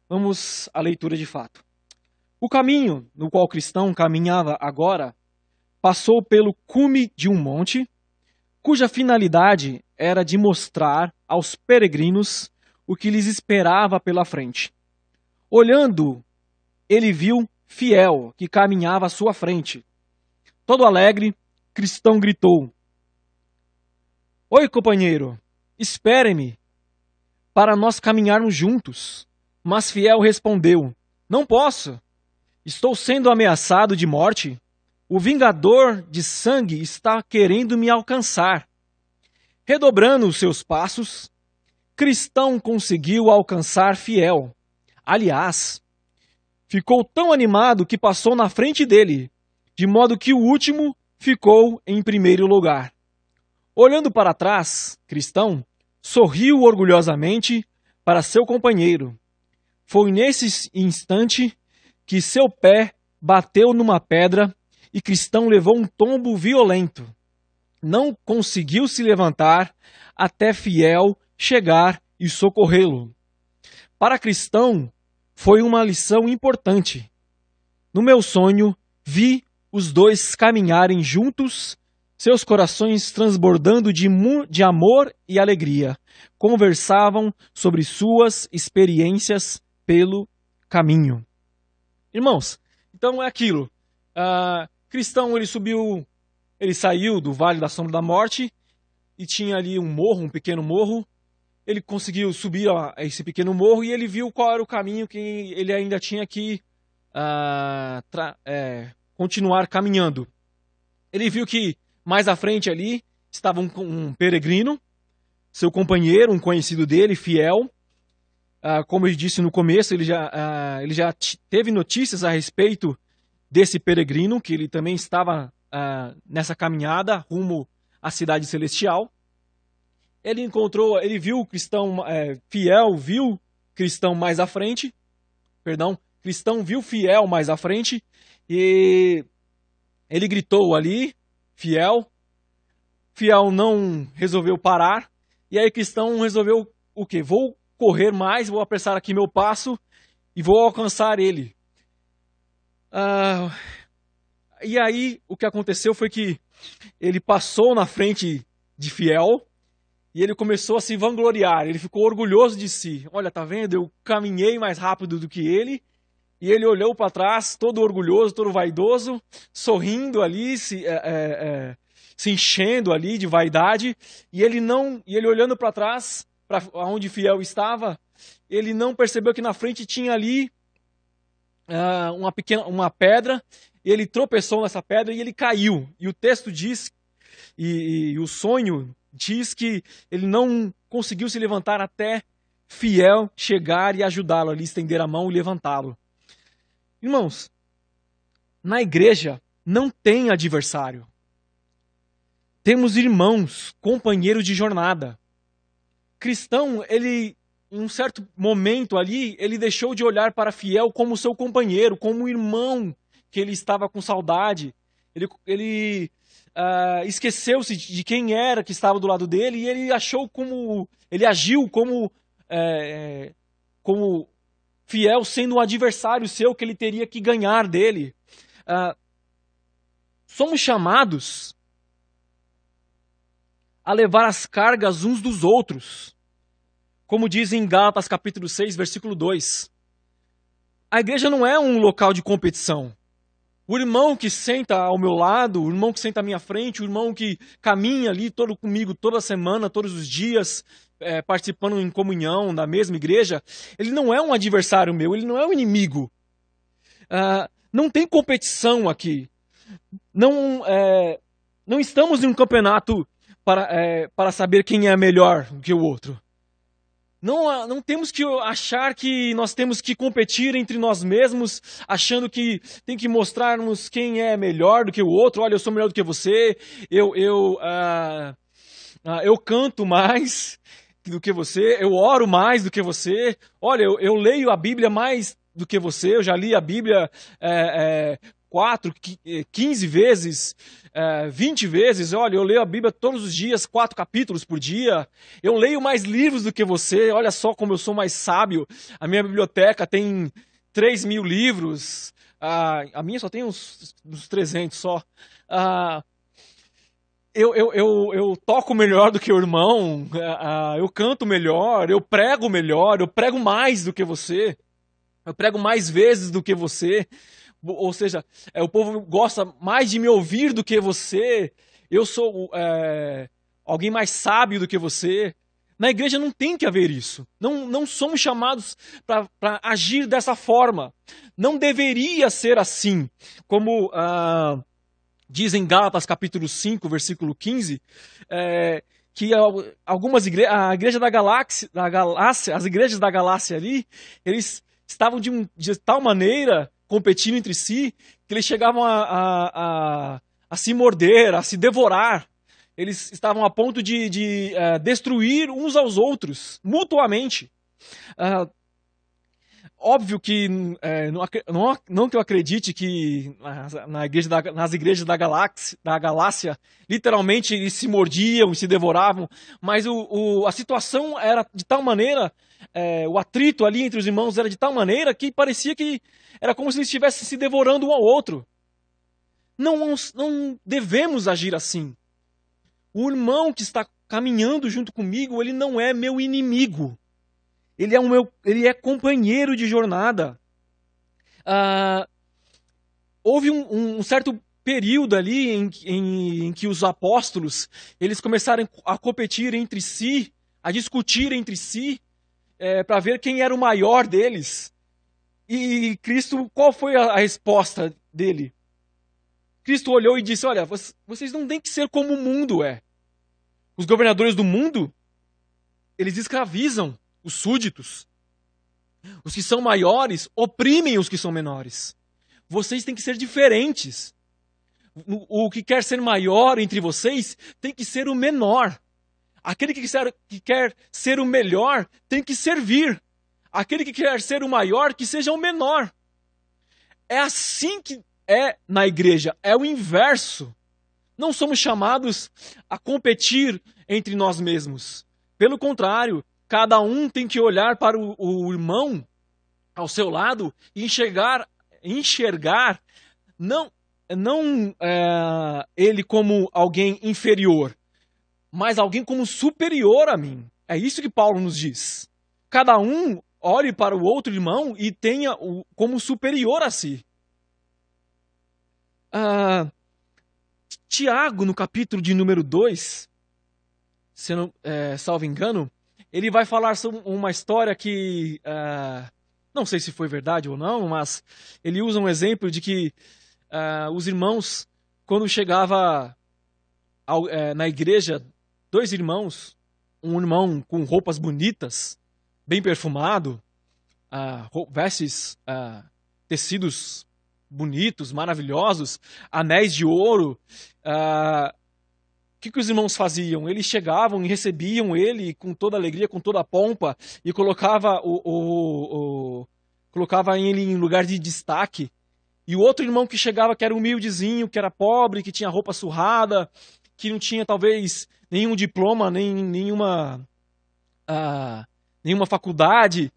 Vamos à leitura de fato. O caminho no qual o cristão caminhava agora passou pelo cume de um monte, cuja finalidade era de mostrar aos peregrinos o que lhes esperava pela frente. Olhando, ele viu Fiel, que caminhava à sua frente. Todo alegre, cristão gritou: Oi, companheiro, espere-me, para nós caminharmos juntos. Mas Fiel respondeu: Não posso. Estou sendo ameaçado de morte. O vingador de sangue está querendo me alcançar. Redobrando os seus passos, Cristão conseguiu alcançar Fiel. Aliás, ficou tão animado que passou na frente dele, de modo que o último ficou em primeiro lugar. Olhando para trás, Cristão sorriu orgulhosamente para seu companheiro. Foi nesse instante que seu pé bateu numa pedra e Cristão levou um tombo violento. Não conseguiu se levantar até Fiel chegar e socorrê-lo. Para Cristão, foi uma lição importante. No meu sonho, vi os dois caminharem juntos, seus corações transbordando de amor e alegria. Conversavam sobre suas experiências pelo caminho. Irmãos, então é aquilo. Cristão, ele saiu do Vale da Sombra da Morte e tinha ali um morro, um pequeno morro. Ele conseguiu subir a esse pequeno morro e ele viu qual era o caminho que ele ainda tinha que continuar caminhando. Ele viu que mais à frente ali estava um peregrino, seu companheiro, um conhecido dele, Fiel. Como eu disse no começo, ele já teve notícias a respeito desse peregrino, que ele também estava nessa caminhada rumo à cidade celestial. Ele viu o cristão Fiel, viu cristão mais à frente, cristão viu Fiel mais à frente, e ele gritou ali, Fiel não resolveu parar, e aí cristão resolveu o quê? Vou correr mais, vou apressar aqui meu passo e vou alcançar ele. E aí o que aconteceu foi que ele passou na frente de Fiel e ele começou a se vangloriar, ele ficou orgulhoso de si. Olha, tá vendo? Eu caminhei mais rápido do que ele. E ele olhou para trás, todo orgulhoso, todo vaidoso, sorrindo ali, se enchendo ali de vaidade. E ele olhando para trás, para onde Fiel estava, ele não percebeu que na frente tinha ali uma pedra. Ele tropeçou nessa pedra e ele caiu. E o texto diz, e o sonho diz que ele não conseguiu se levantar até Fiel chegar e ajudá-lo ali, estender a mão e levantá-lo. Irmãos, na igreja não tem adversário. Temos irmãos, companheiros de jornada. Cristão, em um certo momento ali, ele deixou de olhar para Fiel como seu companheiro, como um irmão que ele estava com saudade. Ele esqueceu-se de quem era que estava do lado dele e ele agiu como Fiel sendo um adversário seu que ele teria que ganhar dele. Somos chamados a levar as cargas uns dos outros. Como diz em Gálatas capítulo 6, versículo 2. A igreja não é um local de competição. O irmão que senta ao meu lado, o irmão que senta à minha frente, o irmão que caminha ali comigo toda semana, todos os dias, participando em comunhão na mesma igreja, ele não é um adversário meu, ele não é um inimigo. Não tem competição aqui. Não estamos em um campeonato para saber quem é melhor do que o outro. Não temos que achar que nós temos que competir entre nós mesmos, achando que tem que mostrarmos quem é melhor do que o outro. Olha, eu sou melhor do que você, eu canto mais do que você, eu oro mais do que você. Olha, eu leio a Bíblia mais do que você, eu já li a Bíblia 4, 15 vezes, 20 vezes. Olha, eu leio a Bíblia todos os dias, 4 capítulos por dia. Eu leio mais livros do que você. Olha só como eu sou mais sábio. A minha biblioteca tem 3.000 livros. A minha só tem uns 300 só. Eu toco melhor do que o irmão, eu canto melhor, eu prego mais do que você, eu prego mais vezes do que você, ou seja, o povo gosta mais de me ouvir do que você, eu sou alguém mais sábio do que você. Na igreja não tem que haver isso, não somos chamados para agir dessa forma, não deveria ser assim, como diz em Gálatas capítulo 5, versículo 15, que algumas igrejas, a igreja da Galácia, as igrejas da Galácia ali, eles estavam de tal maneira competindo entre si, que eles chegavam a se morder, a se devorar. Eles estavam a ponto de destruir uns aos outros, mutuamente. Óbvio que não que eu acredite que nas igrejas da Galácia, literalmente eles se mordiam e se devoravam, mas a situação era de tal maneira, o atrito ali entre os irmãos era de tal maneira que parecia que era como se eles estivessem se devorando um ao outro. Não devemos agir assim. O irmão que está caminhando junto comigo, ele não é meu inimigo. Ele é companheiro de jornada. Houve um certo período ali em que os apóstolos eles começaram a competir entre si, a discutir entre si, para ver quem era o maior deles. E Cristo, qual foi a resposta dele? Cristo olhou e disse: olha, vocês não têm que ser como o mundo é. Os governadores do mundo, eles escravizam os súditos. Os que são maiores oprimem os que são menores. Vocês têm que ser diferentes. O que quer ser maior entre vocês tem que ser o menor. Aquele que quer ser o melhor tem que servir. Aquele que quer ser o maior, que seja o menor. É assim que é na igreja. É o inverso. Não somos chamados a competir entre nós mesmos. Pelo contrário, cada um tem que olhar para o irmão ao seu lado e enxergar não ele como alguém inferior, mas alguém como superior a mim. É isso que Paulo nos diz. Cada um olhe para o outro irmão e tenha como superior a si. Tiago, no capítulo de número 2, se eu não salvo engano, ele vai falar sobre uma história que, não sei se foi verdade ou não, mas ele usa um exemplo de que os irmãos, quando chegava na igreja, 2 irmãos, um irmão com roupas bonitas, bem perfumado, vestes, tecidos bonitos, maravilhosos, anéis de ouro, o que os irmãos faziam? Eles chegavam e recebiam ele com toda alegria, com toda a pompa, e colocava ele em lugar de destaque. E o outro irmão que chegava, que era humildezinho, que era pobre, que tinha roupa surrada, que não tinha talvez nenhum diploma, nenhuma faculdade,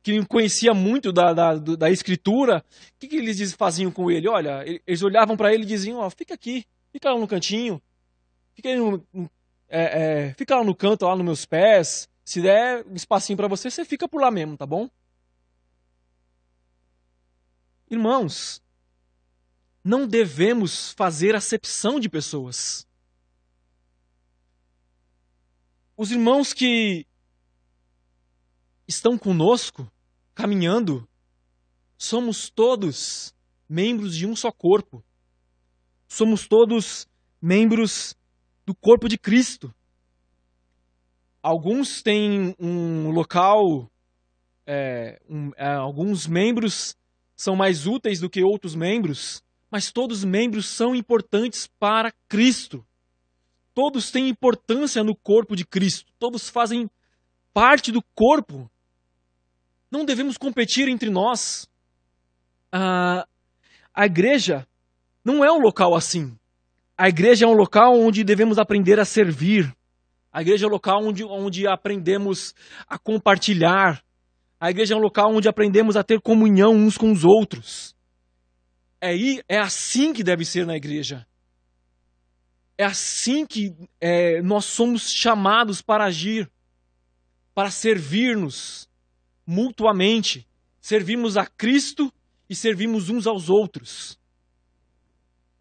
que não conhecia muito da escritura, o que eles faziam com ele? Olha, eles olhavam para ele e diziam: fica aqui, fica lá no cantinho, fica lá no canto, lá nos meus pés. Se der um espacinho para você, você fica por lá mesmo, tá bom? Irmãos, não devemos fazer acepção de pessoas. Os irmãos que estão conosco, caminhando, somos todos membros de um só corpo. Somos todos membros do corpo de Cristo. Alguns têm um local, alguns membros são mais úteis do que outros membros, mas todos os membros são importantes para Cristo. Todos têm importância no corpo de Cristo. Todos fazem parte do corpo. Não devemos competir entre nós. A igreja Não é um local assim. A igreja é um local onde devemos aprender a servir. A igreja é um local onde aprendemos a compartilhar. A igreja é um local onde aprendemos a ter comunhão uns com os outros. É assim que deve ser na igreja. É assim que nós somos chamados para agir, para servir-nos mutuamente. Servirmos a Cristo e servirmos uns aos outros.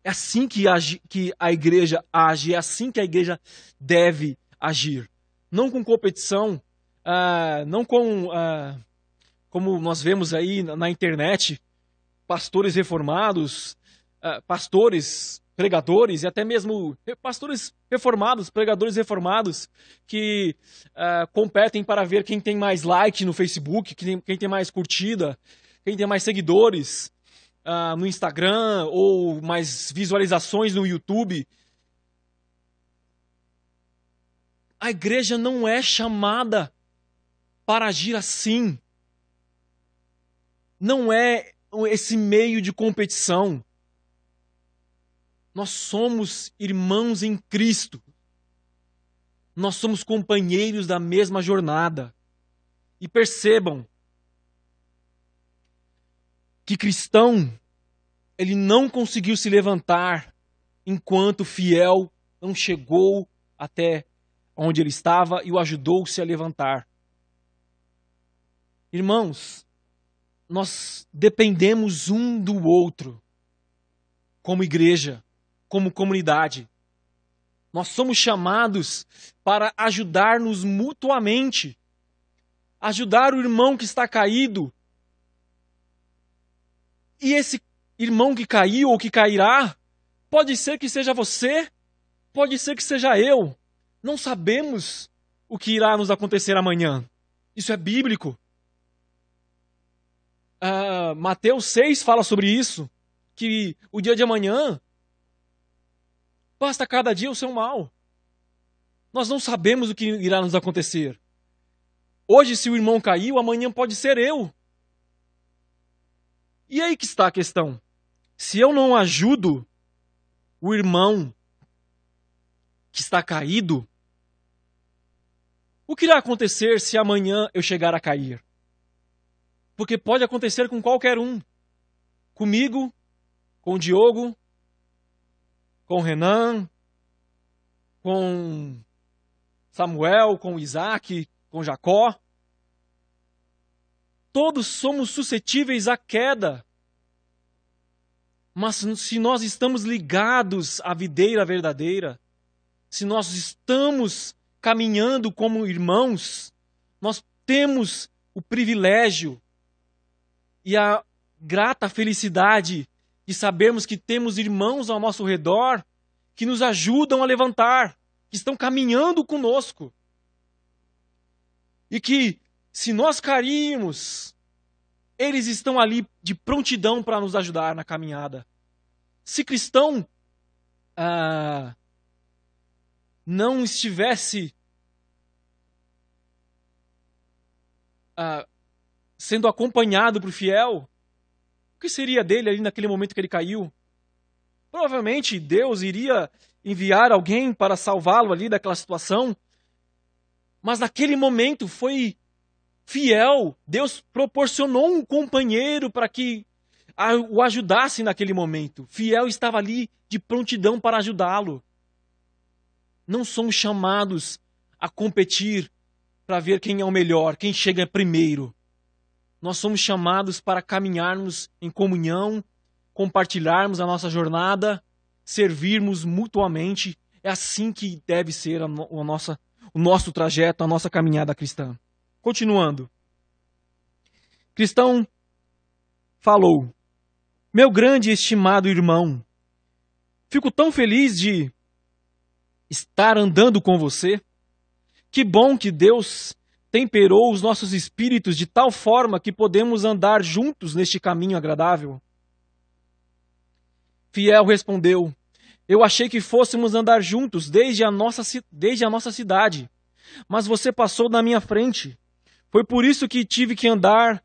É assim que a igreja age, é assim que a igreja deve agir. Não com competição, não com, como nós vemos aí na internet, pastores reformados, pastores, pregadores e até mesmo pastores reformados, pregadores reformados que competem para ver quem tem mais like no Facebook, quem tem mais curtida, quem tem mais seguidores no Instagram ou mais visualizações no YouTube. A igreja não é chamada para agir assim. Não é esse meio de competição. Nós somos irmãos em Cristo. Nós somos companheiros da mesma jornada. E percebam que cristão, ele não conseguiu se levantar enquanto fiel não chegou até onde ele estava e o ajudou-se a levantar. Irmãos, nós dependemos um do outro, como igreja, como comunidade. Nós somos chamados para ajudar-nos mutuamente, ajudar o irmão que está caído. E esse irmão que caiu ou que cairá, pode ser que seja você, pode ser que seja eu. Não sabemos o que irá nos acontecer amanhã. Isso é bíblico. Mateus 6 fala sobre isso, que o dia de amanhã basta cada dia o seu mal. Nós não sabemos o que irá nos acontecer. Hoje, se o irmão caiu, amanhã pode ser eu. E aí que está a questão. Se eu não ajudo o irmão que está caído, o que irá acontecer se amanhã eu chegar a cair? Porque pode acontecer com qualquer um. Comigo, com o Diogo, com o Renan, com Samuel, com Isaac, com Jacó. Todos somos suscetíveis à queda. Mas se nós estamos ligados à videira verdadeira, se nós estamos caminhando como irmãos, nós temos o privilégio e a grata felicidade de sabermos que temos irmãos ao nosso redor que nos ajudam a levantar, que estão caminhando conosco. E que, se nós cairmos, eles estão ali de prontidão para nos ajudar na caminhada. Se cristão não estivesse sendo acompanhado por fiel, o que seria dele ali naquele momento que ele caiu? Provavelmente Deus iria enviar alguém para salvá-lo ali daquela situação, mas naquele momento foi fiel. Deus proporcionou um companheiro para que o ajudasse naquele momento. Fiel estava ali de prontidão para ajudá-lo. Não somos chamados a competir para ver quem é o melhor, quem chega primeiro. Nós somos chamados para caminharmos em comunhão, compartilharmos a nossa jornada, servirmos mutuamente. É assim que deve ser o nosso trajeto, a nossa caminhada cristã. Continuando. Cristão falou: meu grande e estimado irmão, fico tão feliz de estar andando com você. Que bom que Deus temperou os nossos espíritos de tal forma que podemos andar juntos neste caminho agradável. Fiel respondeu: eu achei que fôssemos andar juntos desde a nossa cidade, mas você passou na minha frente. Foi por isso que tive que andar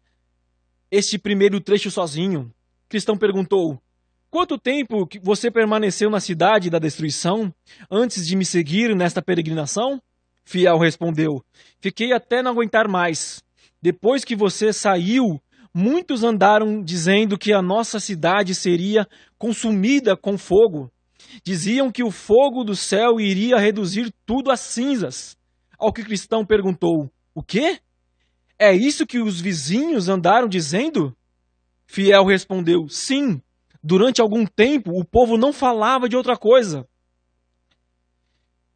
este primeiro trecho sozinho. Cristão perguntou: quanto tempo que você permaneceu na cidade da destruição antes de me seguir nesta peregrinação? Fiel respondeu: fiquei até não aguentar mais. Depois que você saiu, muitos andaram dizendo que a nossa cidade seria consumida com fogo. Diziam que o fogo do céu iria reduzir tudo a cinzas. Ao que Cristão perguntou: o quê? É isso que os vizinhos andaram dizendo? Fiel respondeu: sim. Durante algum tempo o povo não falava de outra coisa.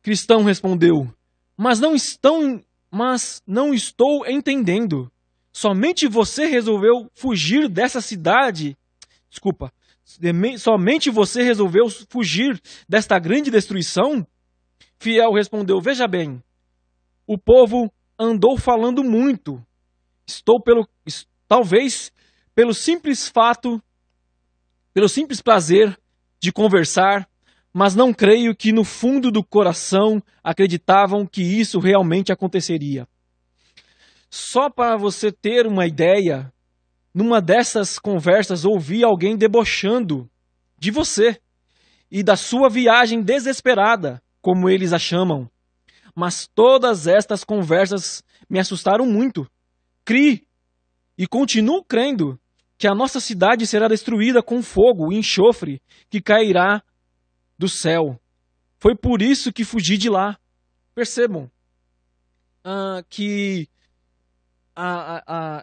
Cristão respondeu: mas não estou entendendo. Somente você resolveu fugir dessa cidade? Desculpa. Somente você resolveu fugir desta grande destruição? Fiel respondeu: veja bem, o povo andou falando muito. Talvez pelo simples prazer de conversar, mas não creio que no fundo do coração acreditavam que isso realmente aconteceria. Só para você ter uma ideia, numa dessas conversas ouvi alguém debochando de você e da sua viagem desesperada, como eles a chamam. Mas todas estas conversas me assustaram muito. Criei e continuo crendo que a nossa cidade será destruída com fogo e enxofre que cairá do céu. Foi por isso que fugi de lá. Percebam que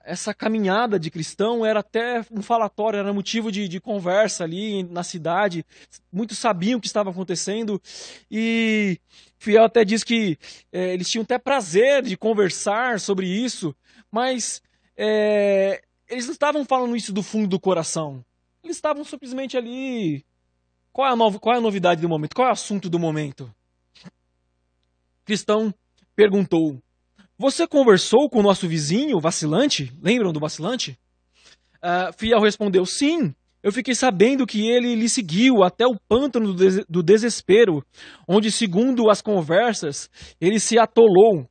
essa caminhada de Cristão era até um falatório, era motivo de conversa ali na cidade. Muitos sabiam o que estava acontecendo e Fiel até diz que eles tinham até prazer de conversar sobre isso, mas eles não estavam falando isso do fundo do coração. Eles estavam simplesmente ali. Qual é a novidade do momento? Qual é o assunto do momento? Cristão perguntou: você conversou com o nosso vizinho, o vacilante? Lembram do vacilante? Fiel respondeu: sim. Eu fiquei sabendo que ele lhe seguiu até o pântano do desespero, onde, segundo as conversas, ele se atolou.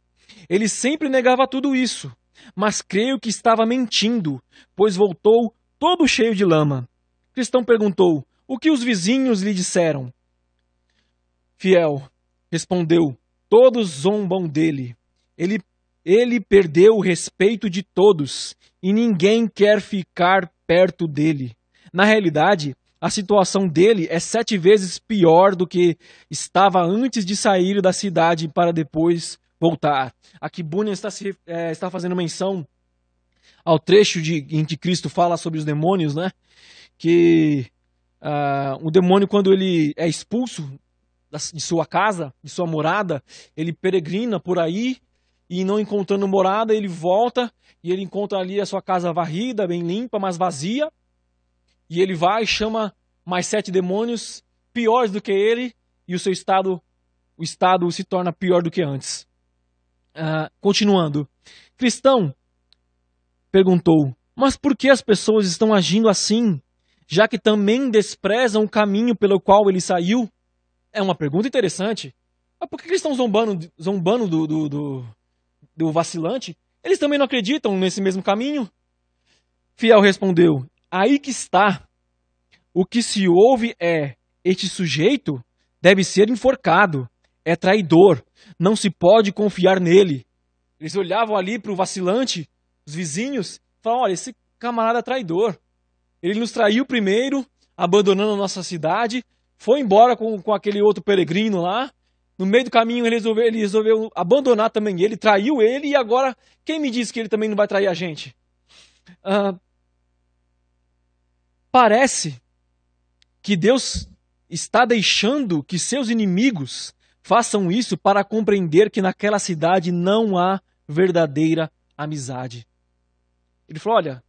Ele sempre negava tudo isso, mas creio que estava mentindo, pois voltou todo cheio de lama. Cristão perguntou: o que os vizinhos lhe disseram? Fiel respondeu: todos zombam dele. Ele perdeu o respeito de todos e ninguém quer ficar perto dele. Na realidade, a situação dele é 7 vezes pior do que estava antes de sair da cidade para depois voltar. Aqui Bunyan está fazendo menção ao trecho em que Cristo fala sobre os demônios, né? Que o demônio, quando ele é expulso de sua casa, de sua morada, ele peregrina por aí e, não encontrando morada, ele volta e ele encontra ali a sua casa varrida, bem limpa, mas vazia. E ele vai e chama mais 7 demônios piores do que ele e o estado se torna pior do que antes. Continuando. Cristão perguntou: mas por que as pessoas estão agindo assim, já que também desprezam o caminho pelo qual ele saiu? É uma pergunta interessante. Mas por que eles estão zombando do vacilante? Eles também não acreditam nesse mesmo caminho? Fiel respondeu: aí que está. O que se ouve é: este sujeito deve ser enforcado, é traidor, não se pode confiar nele. Eles olhavam ali para o vacilante, os vizinhos, e falavam: olha, esse camarada é traidor. Ele nos traiu primeiro, abandonando a nossa cidade, foi embora com aquele outro peregrino lá. No meio do caminho ele resolveu abandonar também ele, traiu ele, e agora quem me disse que ele também não vai trair a gente? Parece que Deus está deixando que seus inimigos façam isso para compreender que naquela cidade não há verdadeira amizade. Ele falou: olha,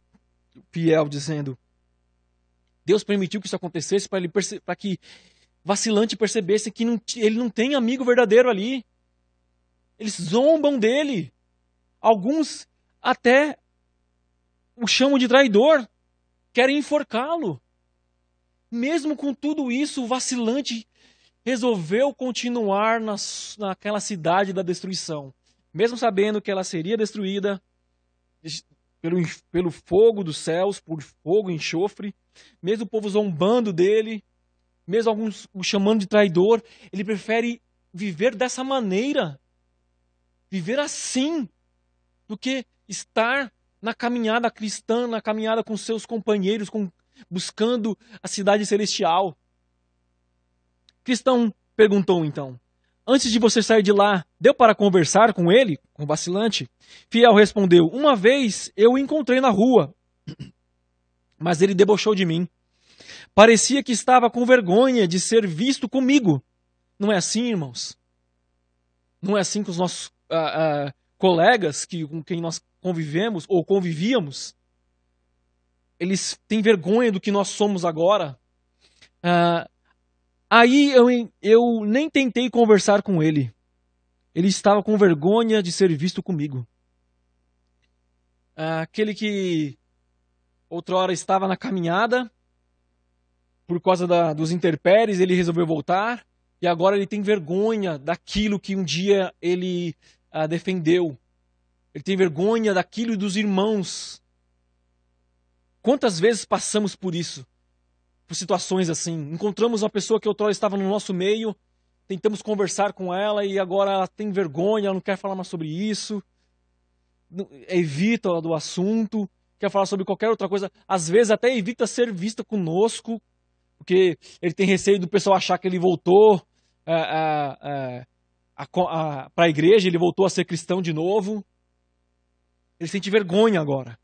Fiel dizendo, Deus permitiu que isso acontecesse para que vacilante percebesse que ele não tem amigo verdadeiro ali. Eles zombam dele. Alguns até o chamam de traidor, querem enforcá-lo. Mesmo com tudo isso, o vacilante resolveu continuar naquela cidade da destruição. Mesmo sabendo que ela seria destruída pelo fogo dos céus, por fogo e enxofre, mesmo o povo zombando dele, mesmo alguns o chamando de traidor, ele prefere viver dessa maneira, viver assim, do que estar na caminhada cristã, na caminhada com seus companheiros, buscando a cidade celestial. Cristão perguntou então: antes de você sair de lá, deu para conversar com ele, com o vacilante? Fiel respondeu: uma vez eu o encontrei na rua, mas ele debochou de mim. Parecia que estava com vergonha de ser visto comigo. Não é assim, irmãos? Não é assim com os nossos colegas com quem nós convivemos ou convivíamos? Eles têm vergonha do que nós somos agora. Aí eu nem tentei conversar com ele. Ele estava com vergonha de ser visto comigo. Aquele que outrora estava na caminhada, por causa dos intempéries, ele resolveu voltar, e agora ele tem vergonha daquilo que um dia ele defendeu. Ele tem vergonha daquilo e dos irmãos. Quantas vezes passamos por isso? Por situações assim. Encontramos uma pessoa que outrora estava no nosso meio, tentamos conversar com ela e agora ela tem vergonha, ela não quer falar mais sobre isso, evita do assunto, quer falar sobre qualquer outra coisa. Às vezes até evita ser vista conosco, porque ele tem receio do pessoal achar que ele voltou para a igreja, ele voltou a ser cristão de novo. Ele sente vergonha agora.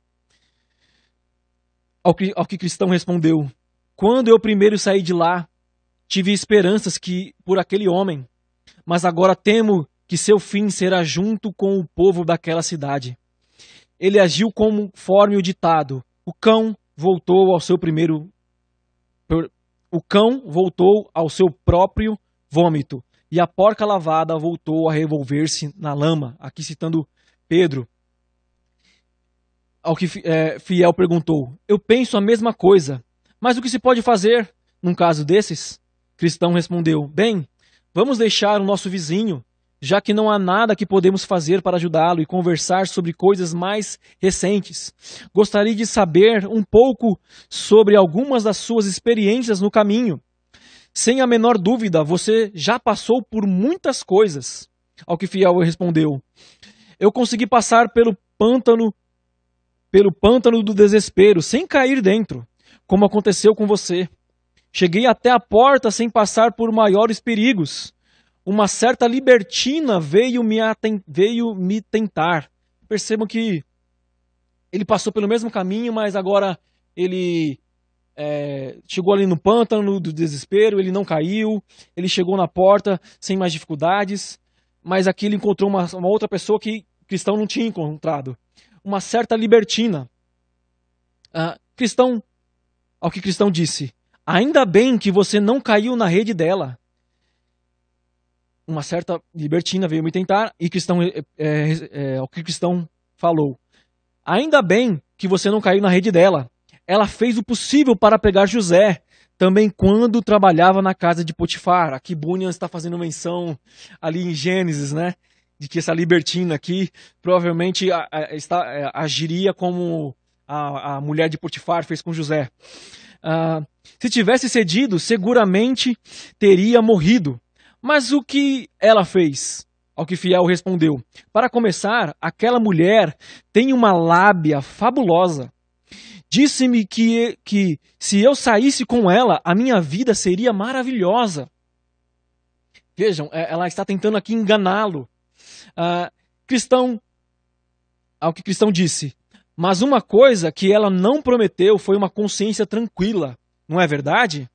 Ao que Cristão respondeu: quando eu primeiro saí de lá, tive esperanças por aquele homem, mas agora temo que seu fim será junto com o povo daquela cidade. Ele agiu conforme o ditado: o cão voltou ao seu próprio vômito, e a porca lavada voltou a revolver-se na lama. Aqui citando Pedro. Ao que Fiel perguntou: eu penso a mesma coisa, mas o que se pode fazer num caso desses? Cristão respondeu: bem, vamos deixar o nosso vizinho, já que não há nada que podemos fazer para ajudá-lo, e conversar sobre coisas mais recentes. Gostaria de saber um pouco sobre algumas das suas experiências no caminho. Sem a menor dúvida, você já passou por muitas coisas. Ao que Fiel respondeu: eu consegui passar pelo pântano do desespero, sem cair dentro, como aconteceu com você. Cheguei até a porta sem passar por maiores perigos. Uma certa libertina veio me tentar. Percebam que ele passou pelo mesmo caminho, mas agora ele chegou ali no pântano do desespero, ele não caiu, ele chegou na porta sem mais dificuldades, mas aqui ele encontrou uma outra pessoa que Cristão não tinha encontrado. Uma certa libertina. Ao que Cristão disse: ainda bem que você não caiu na rede dela. Uma certa libertina veio me tentar e ao que Cristão falou: ainda bem que você não caiu na rede dela. Ela fez o possível para pegar José, também quando trabalhava na casa de Potifar. Aqui Bunyan está fazendo menção ali em Gênesis, né? De que essa libertina aqui provavelmente agiria como a mulher de Potifar fez com José. Se tivesse cedido, seguramente teria morrido. Mas o que ela fez? Ao que Fiel respondeu: para começar, aquela mulher tem uma lábia fabulosa. Disse-me que se eu saísse com ela, a minha vida seria maravilhosa. Vejam, ela está tentando aqui enganá-lo. Ao que Cristão disse: mas uma coisa que ela não prometeu foi uma consciência tranquila, não é verdade?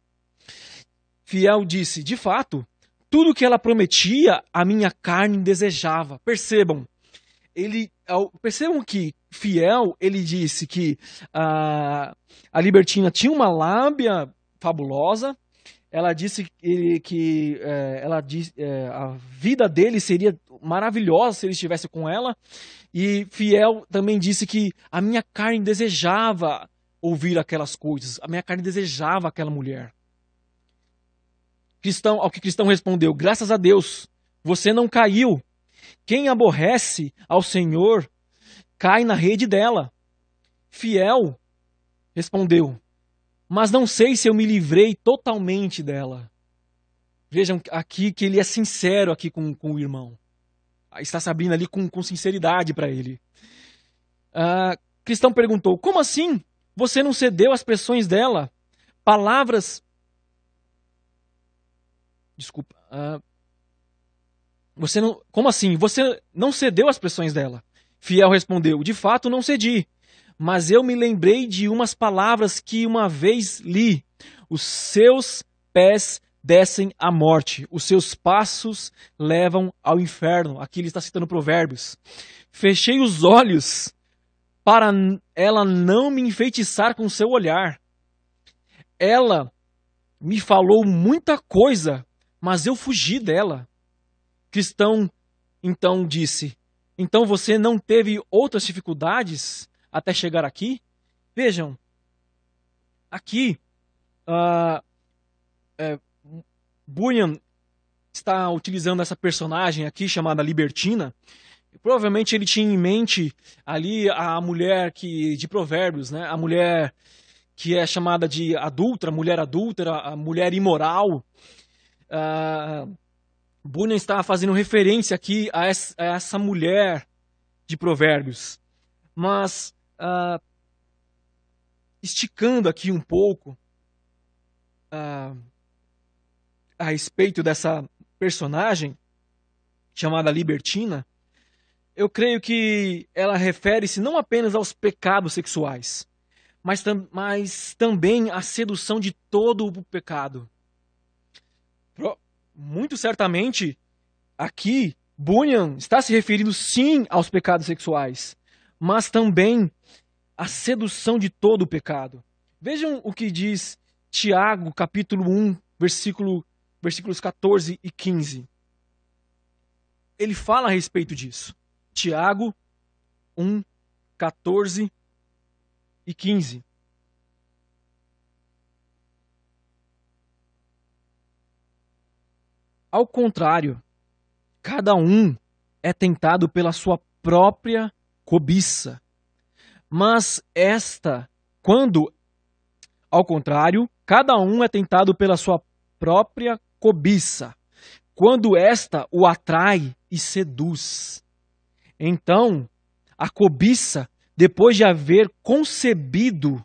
Fiel disse: de fato, tudo que ela prometia, a minha carne desejava. Percebam que Fiel, ele disse que a libertina tinha uma lábia fabulosa. Ela disse que a vida dele seria maravilhosa se ele estivesse com ela. E Fiel também disse que a minha carne desejava ouvir aquelas coisas. A minha carne desejava aquela mulher. Ao que Cristão respondeu: graças a Deus, você não caiu. Quem aborrece ao Senhor cai na rede dela. Fiel respondeu: mas não sei se eu me livrei totalmente dela. Vejam aqui que ele é sincero aqui com o irmão. Está se abrindo ali com sinceridade para ele. Cristão perguntou, como assim? Você não cedeu às pressões dela? Palavras... Desculpa. Você não... Como assim? Você não cedeu às pressões dela? Fiel respondeu, de fato não cedi. Mas eu me lembrei de umas palavras que uma vez li. Os seus pés descem à morte. Os seus passos levam ao inferno. Aqui ele está citando Provérbios. Fechei os olhos para ela não me enfeitiçar com seu olhar. Ela me falou muita coisa, mas eu fugi dela. Cristão então disse, então você não teve outras dificuldades até chegar aqui? Vejam, aqui Bunyan está utilizando essa personagem aqui chamada Libertina. Provavelmente ele tinha em mente ali a mulher de Provérbios, né? A mulher que é chamada de adúltera, a mulher imoral. Bunyan está fazendo referência aqui a essa mulher de Provérbios. Mas, esticando aqui um pouco a respeito dessa personagem chamada Libertina, eu creio que ela refere-se não apenas aos pecados sexuais, mas também à sedução de todo o pecado. Muito certamente, aqui, Bunyan está se referindo sim aos pecados sexuais, mas também à sedução de todo o pecado. Vejam o que diz Tiago, capítulo 1, versículos 14 e 15. Ele fala a respeito disso. Tiago 1, 14 e 15. Ao contrário, cada um é tentado pela sua própria cobiça. Mas ao contrário, cada um é tentado pela sua própria cobiça, quando esta o atrai e seduz. Então, a cobiça, depois de haver concebido,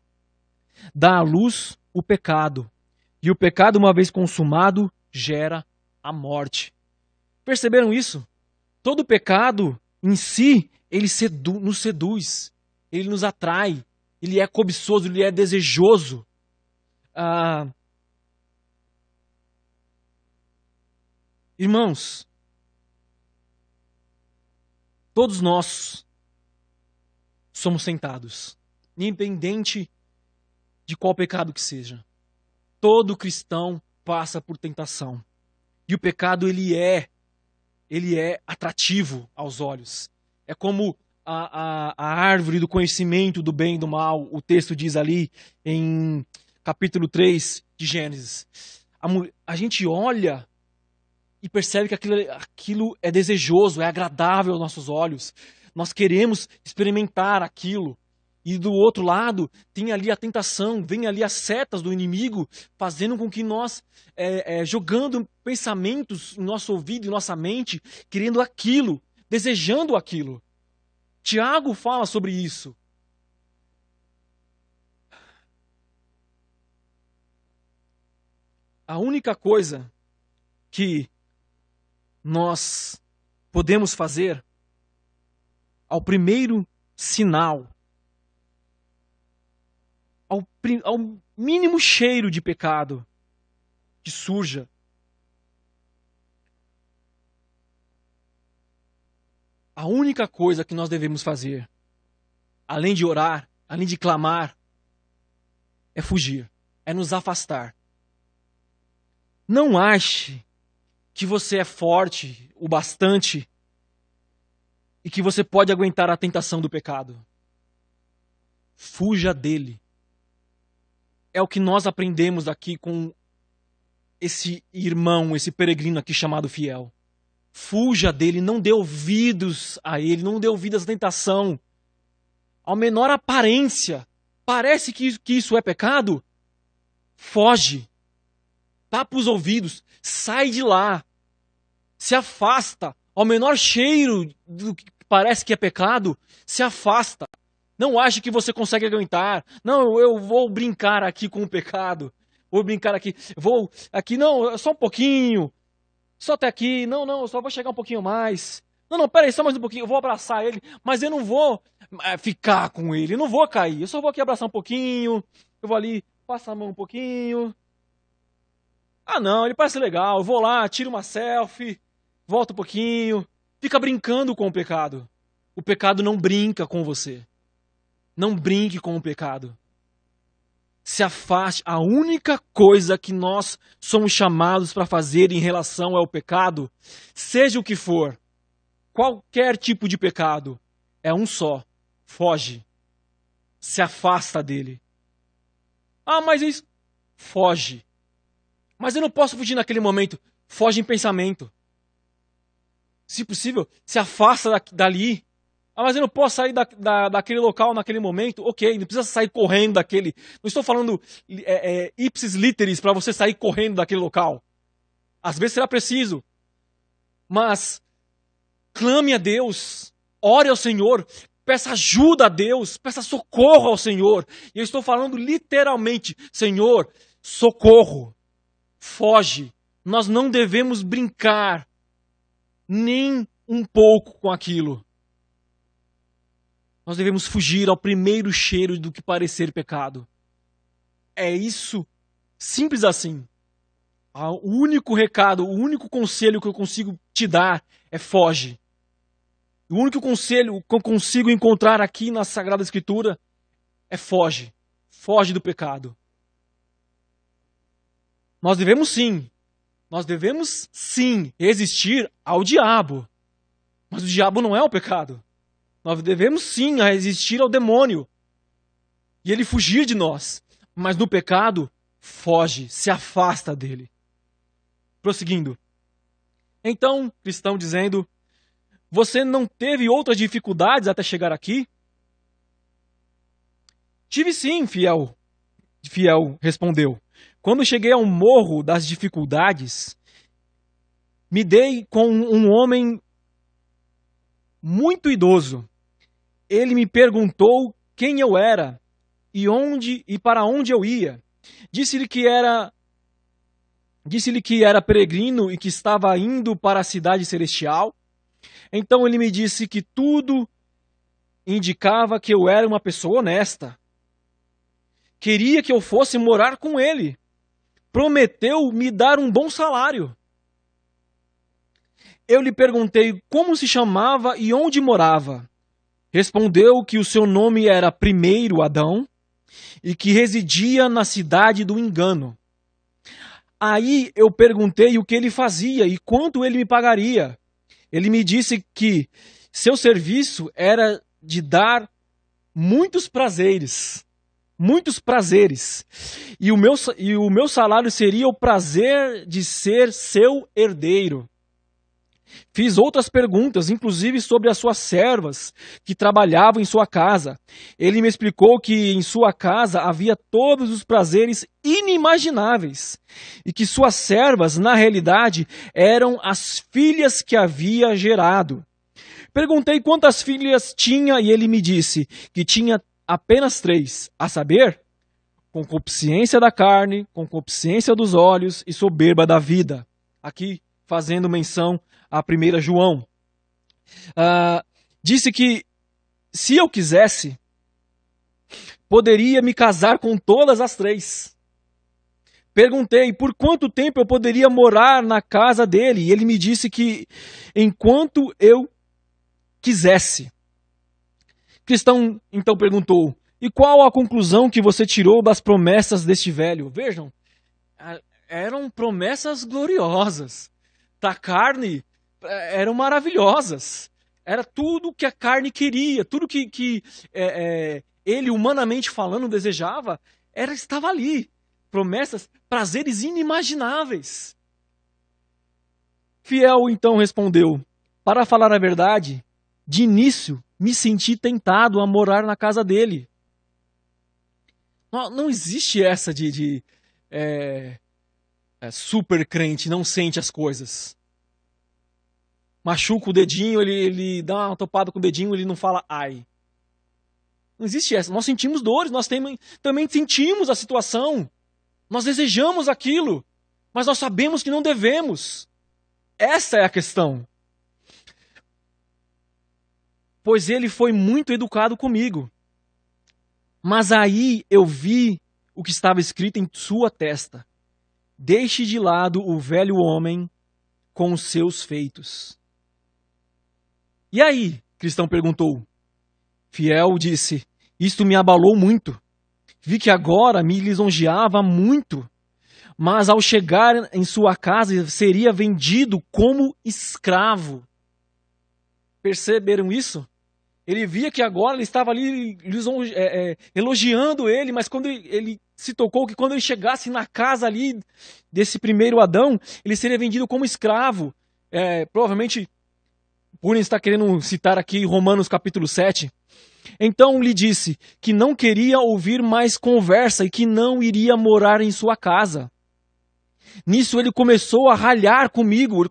dá à luz o pecado. E o pecado, uma vez consumado, gera a morte. Perceberam isso? Todo pecado em si, ele nos seduz, ele nos atrai, ele é cobiçoso, ele é desejoso. Irmãos, todos nós somos tentados, independente de qual pecado que seja. Todo cristão passa por tentação. E o pecado, ele é atrativo aos olhos. É como a árvore do conhecimento do bem e do mal, o texto diz ali em capítulo 3 de Gênesis. A gente olha e percebe que aquilo é desejoso, é agradável aos nossos olhos. Nós queremos experimentar aquilo. E do outro lado, tem ali a tentação, vem ali as setas do inimigo, fazendo com que nós, jogando pensamentos em nosso ouvido, em nossa mente, querendo aquilo, desejando aquilo. Tiago fala sobre isso. A única coisa que nós podemos fazer, ao primeiro sinal, ao mínimo cheiro de pecado que surja, a única coisa que nós devemos fazer, além de orar, além de clamar, é fugir, é nos afastar. Não ache que você é forte o bastante e que você pode aguentar a tentação do pecado. Fuja dele. É o que nós aprendemos aqui com esse irmão, esse peregrino aqui chamado Fiel. Fuja dele, não dê ouvidos a ele, não dê ouvidos à tentação. Ao menor aparência, parece que isso é pecado? foge, tapa os ouvidos, sai de lá, se afasta. Ao menor cheiro do que parece que é pecado, se afasta. Não ache que você consegue aguentar. Não, eu vou brincar aqui com o pecado. Vou brincar aqui. Vou aqui, não, só um pouquinho. Só até aqui. Não, eu só vou chegar um pouquinho mais. Não, peraí, só mais um pouquinho. Eu vou abraçar ele, mas eu não vou ficar com ele. Eu não vou cair. Eu só vou aqui abraçar um pouquinho. Eu vou ali, passar a mão um pouquinho. Ah, não, ele parece legal. Eu vou lá, tiro uma selfie, volto um pouquinho. Fica brincando com o pecado. O pecado não brinca com você. Não brinque com o pecado. Se afaste. A única coisa que nós somos chamados para fazer em relação ao pecado, seja o que for, qualquer tipo de pecado, é um só. Foge. Se afasta dele. Ah, mas isso... Foge. Mas eu não posso fugir naquele momento. Foge em pensamento. Se possível, se afasta dali. Ah, mas eu não posso sair daquele local naquele momento. Ok, não precisa sair correndo daquele... Não estou falando ipsis literis para você sair correndo daquele local. Às vezes será preciso. Mas clame a Deus. Ore ao Senhor. Peça ajuda a Deus. Peça socorro ao Senhor. E eu estou falando literalmente. Senhor, socorro. Foge. Nós não devemos brincar nem um pouco com aquilo. Nós devemos fugir ao primeiro cheiro do que parecer pecado. É isso, simples assim. O único recado, o único conselho que eu consigo te dar é foge. O único conselho que eu consigo encontrar aqui na Sagrada Escritura é foge. Foge do pecado. Nós devemos sim resistir ao diabo. Mas o diabo não é o pecado. Nós devemos sim resistir ao demônio. E ele fugir de nós. Mas no pecado, foge, se afasta dele. Prosseguindo. Então, cristão dizendo, você não teve outras dificuldades até chegar aqui? Tive sim, fiel. Fiel respondeu. Quando cheguei ao morro das dificuldades, me dei com um homem muito idoso. Ele me perguntou quem eu era e para onde eu ia. Disse-lhe que era peregrino e que estava indo para a cidade celestial. Então ele me disse que tudo indicava que eu era uma pessoa honesta. Queria que eu fosse morar com ele. Prometeu me dar um bom salário. Eu lhe perguntei como se chamava e onde morava. Respondeu que o seu nome era Primeiro Adão e que residia na cidade do engano. Aí eu perguntei o que ele fazia e quanto ele me pagaria. Ele me disse que seu serviço era de dar muitos prazeres. E o meu salário seria o prazer de ser seu herdeiro. Fiz outras perguntas, inclusive sobre as suas servas que trabalhavam em sua casa. Ele me explicou que em sua casa havia todos os prazeres inimagináveis e que suas servas, na realidade, eram as filhas que havia gerado. Perguntei quantas filhas tinha e ele me disse que tinha apenas 3, a saber, concupiscência da carne, concupiscência dos olhos e soberba da vida. Aqui fazendo menção a 1 João. Disse que, se eu quisesse, poderia me casar com todas as 3. Perguntei por quanto tempo eu poderia morar na casa dele, e ele me disse que enquanto eu quisesse. Cristão então perguntou, e qual a conclusão que você tirou das promessas deste velho? Vejam, eram promessas gloriosas. Da carne, eram maravilhosas. Era tudo que a carne queria, tudo que ele, humanamente falando, desejava, estava ali. Promessas, prazeres inimagináveis. Fiel então respondeu, para falar a verdade, de início me senti tentado a morar na casa dele. Não existe essa de super crente, não sente as coisas. Machuca o dedinho, ele dá uma topada com o dedinho, ele não fala ai. Não existe essa. Nós sentimos dores, nós também sentimos a situação. Nós desejamos aquilo, mas nós sabemos que não devemos. Essa é a questão. Pois ele foi muito educado comigo. Mas aí eu vi o que estava escrito em sua testa. Deixe de lado o velho homem com os seus feitos. E aí? Cristão perguntou. Fiel disse, isto me abalou muito. Vi que agora me lisonjeava muito, mas ao chegar em sua casa seria vendido como escravo. Perceberam isso? Ele via que agora ele estava ali elogiando ele, mas quando ele se tocou que quando ele chegasse na casa ali desse primeiro Adão, ele seria vendido como escravo. Provavelmente, Purem está querendo citar aqui Romanos capítulo 7. Então lhe disse que não queria ouvir mais conversa e que não iria morar em sua casa. Nisso ele começou a ralhar comigo, ele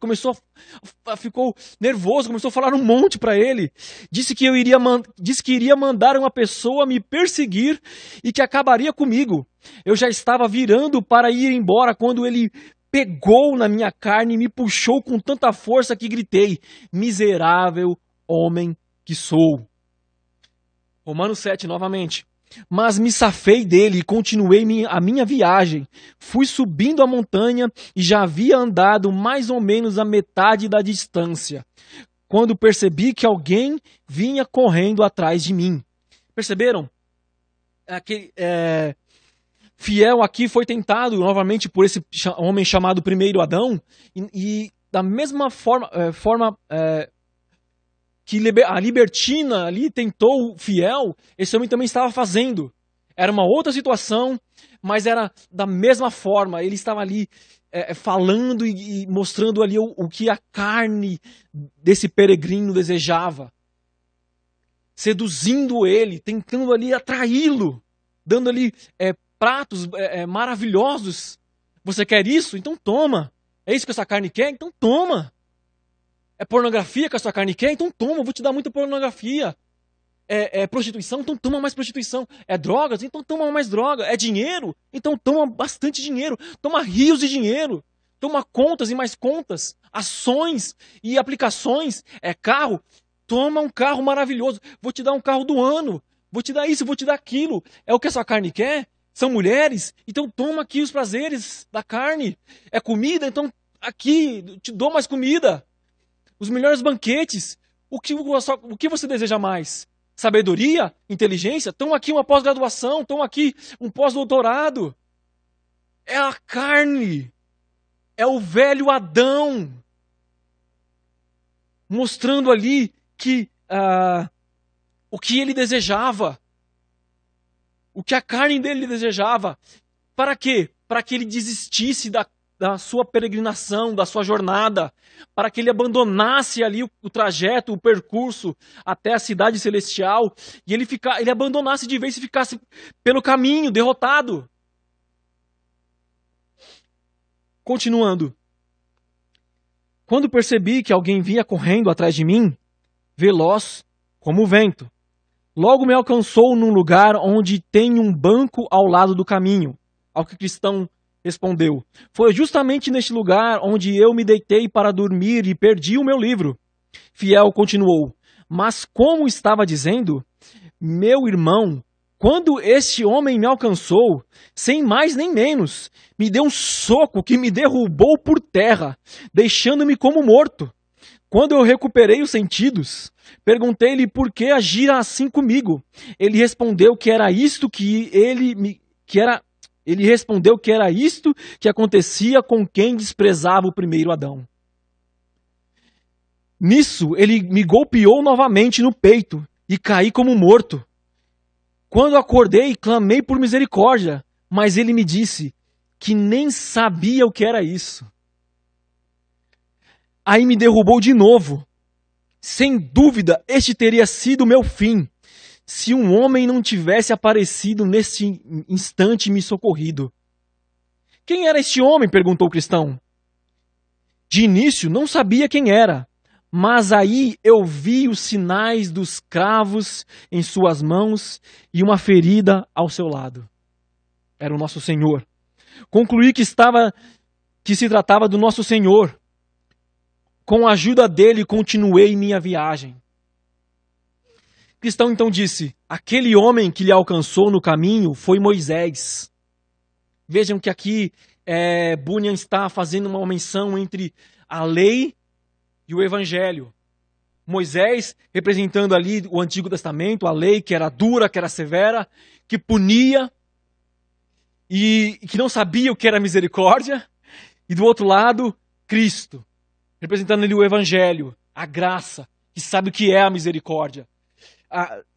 ficou nervoso, começou a falar um monte para ele. Disse que iria mandar uma pessoa me perseguir e que acabaria comigo. Eu já estava virando para ir embora quando ele pegou na minha carne e me puxou com tanta força que gritei, miserável homem que sou. Romanos 7, novamente. Mas me safei dele e continuei a minha viagem. Fui subindo a montanha e já havia andado mais ou menos a metade da distância, quando percebi que alguém vinha correndo atrás de mim. Perceberam? Fiel aqui foi tentado novamente por esse homem chamado primeiro Adão e da mesma forma que a libertina ali tentou Fiel, esse homem também estava fazendo. Era uma outra situação, mas era da mesma forma. Ele estava ali falando e mostrando ali o que a carne desse peregrino desejava. Seduzindo ele, tentando ali atraí-lo, dando ali pratos maravilhosos. Você quer isso? Então toma. É isso que essa carne quer? Então toma. É pornografia que a sua carne quer? Então toma, eu vou te dar muita pornografia. É prostituição? Então toma mais prostituição. É drogas? Então toma mais droga. É dinheiro? Então toma bastante dinheiro. Toma rios de dinheiro. Toma contas e mais contas. Ações e aplicações. É carro? Toma um carro maravilhoso. Vou te dar um carro do ano. Vou te dar isso, vou te dar aquilo. É o que a sua carne quer? São mulheres? Então toma aqui os prazeres da carne. É comida? Então aqui, te dou mais comida. Os melhores banquetes. O que você deseja mais? Sabedoria? Inteligência? Estão aqui uma pós-graduação, estão aqui um pós-doutorado. É a carne. É o velho Adão. Mostrando ali que o que ele desejava. O que a carne dele desejava. Para quê? Para que ele desistisse da sua peregrinação, da sua jornada, para que ele abandonasse ali o trajeto, o percurso até a cidade celestial, e ele abandonasse de vez e ficasse pelo caminho, derrotado. Continuando. Quando percebi que alguém vinha correndo atrás de mim, veloz como o vento, logo me alcançou num lugar onde tem um banco ao lado do caminho, ao que o cristão respondeu. Foi justamente neste lugar onde eu me deitei para dormir e perdi o meu livro. Fiel continuou. Mas como estava dizendo, meu irmão, quando este homem me alcançou, sem mais nem menos, me deu um soco que me derrubou por terra, deixando-me como morto. Quando eu recuperei os sentidos, perguntei-lhe por que agira assim comigo. Ele respondeu que era isto que acontecia com quem desprezava o primeiro Adão. Nisso, ele me golpeou novamente no peito e caí como morto. Quando acordei, clamei por misericórdia, mas ele me disse que nem sabia o que era isso. Aí me derrubou de novo. Sem dúvida, este teria sido o meu fim, se um homem não tivesse aparecido nesse instante e me socorrido. Quem era este homem? Perguntou o cristão. De início não sabia quem era, mas aí eu vi os sinais dos cravos em suas mãos e uma ferida ao seu lado. Era o nosso Senhor. Concluí que se tratava do nosso Senhor. Com a ajuda dele, continuei minha viagem. O cristão então disse: aquele homem que lhe alcançou no caminho foi Moisés. Vejam que aqui Bunyan está fazendo uma menção entre a lei e o evangelho. Moisés representando ali o Antigo Testamento, a lei que era dura, que era severa, que punia e que não sabia o que era misericórdia. E do outro lado, Cristo, representando ali o evangelho, a graça, que sabe o que é a misericórdia.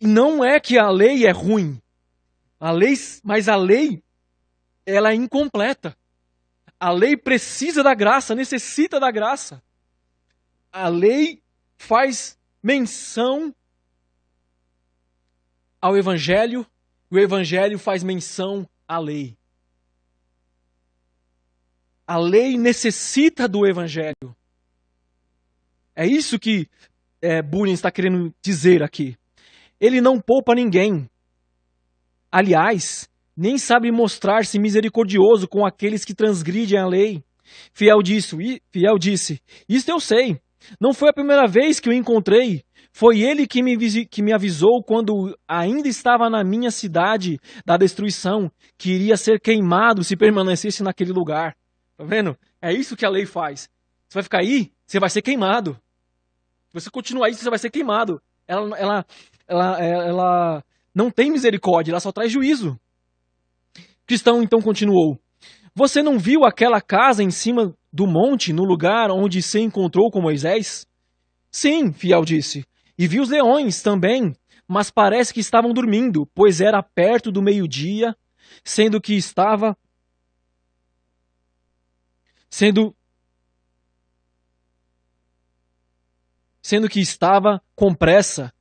E não é que a lei é ruim, mas a lei ela é incompleta. A lei precisa da graça, necessita da graça. A lei faz menção ao Evangelho, e o Evangelho faz menção à lei. A lei necessita do Evangelho. É isso que Bunyan está querendo dizer aqui. Ele não poupa ninguém. Aliás, nem sabe mostrar-se misericordioso com aqueles que transgridem a lei. Fiel disse, isto eu sei. Não foi a primeira vez que o encontrei. Foi ele que me avisou quando ainda estava na minha cidade da destruição, que iria ser queimado se permanecesse naquele lugar. Tá vendo? É isso que a lei faz. Você vai ficar aí, você vai ser queimado. Se você continuar aí, você vai ser queimado. Ela não tem misericórdia, ela só traz juízo. Cristão então continuou: você não viu aquela casa em cima do monte, no lugar onde se encontrou com Moisés? Sim, Fiel disse, e vi os leões também, mas parece que estavam dormindo, pois era perto do meio-dia, sendo que estava com pressa.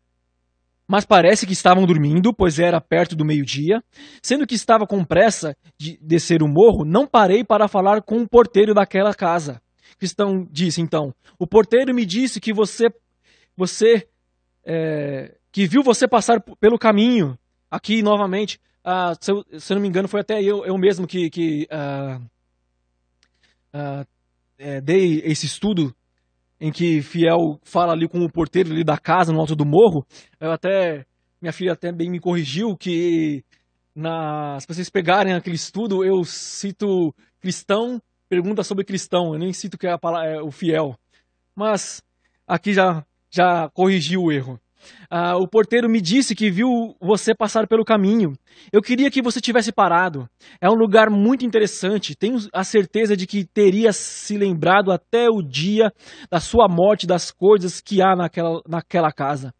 Mas parece que estavam dormindo, pois era perto do meio-dia. Sendo que estava com pressa de descer o morro, não parei para falar com o porteiro daquela casa. Cristão disse então: o porteiro me disse que que viu você passar pelo caminho. Aqui novamente, se eu não me engano, foi até eu mesmo que dei esse estudo em que Fiel fala ali com o porteiro ali da casa, no alto do morro. Minha filha até bem me corrigiu que se vocês pegarem aquele estudo, eu cito cristão, pergunta sobre cristão, eu nem cito que é o Fiel. Mas aqui já corrigiu o erro. O porteiro me disse que viu você passar pelo caminho. Eu queria que você tivesse parado. É um lugar muito interessante. Tenho a certeza de que teria se lembrado até o dia da sua morte das coisas que há naquela casa.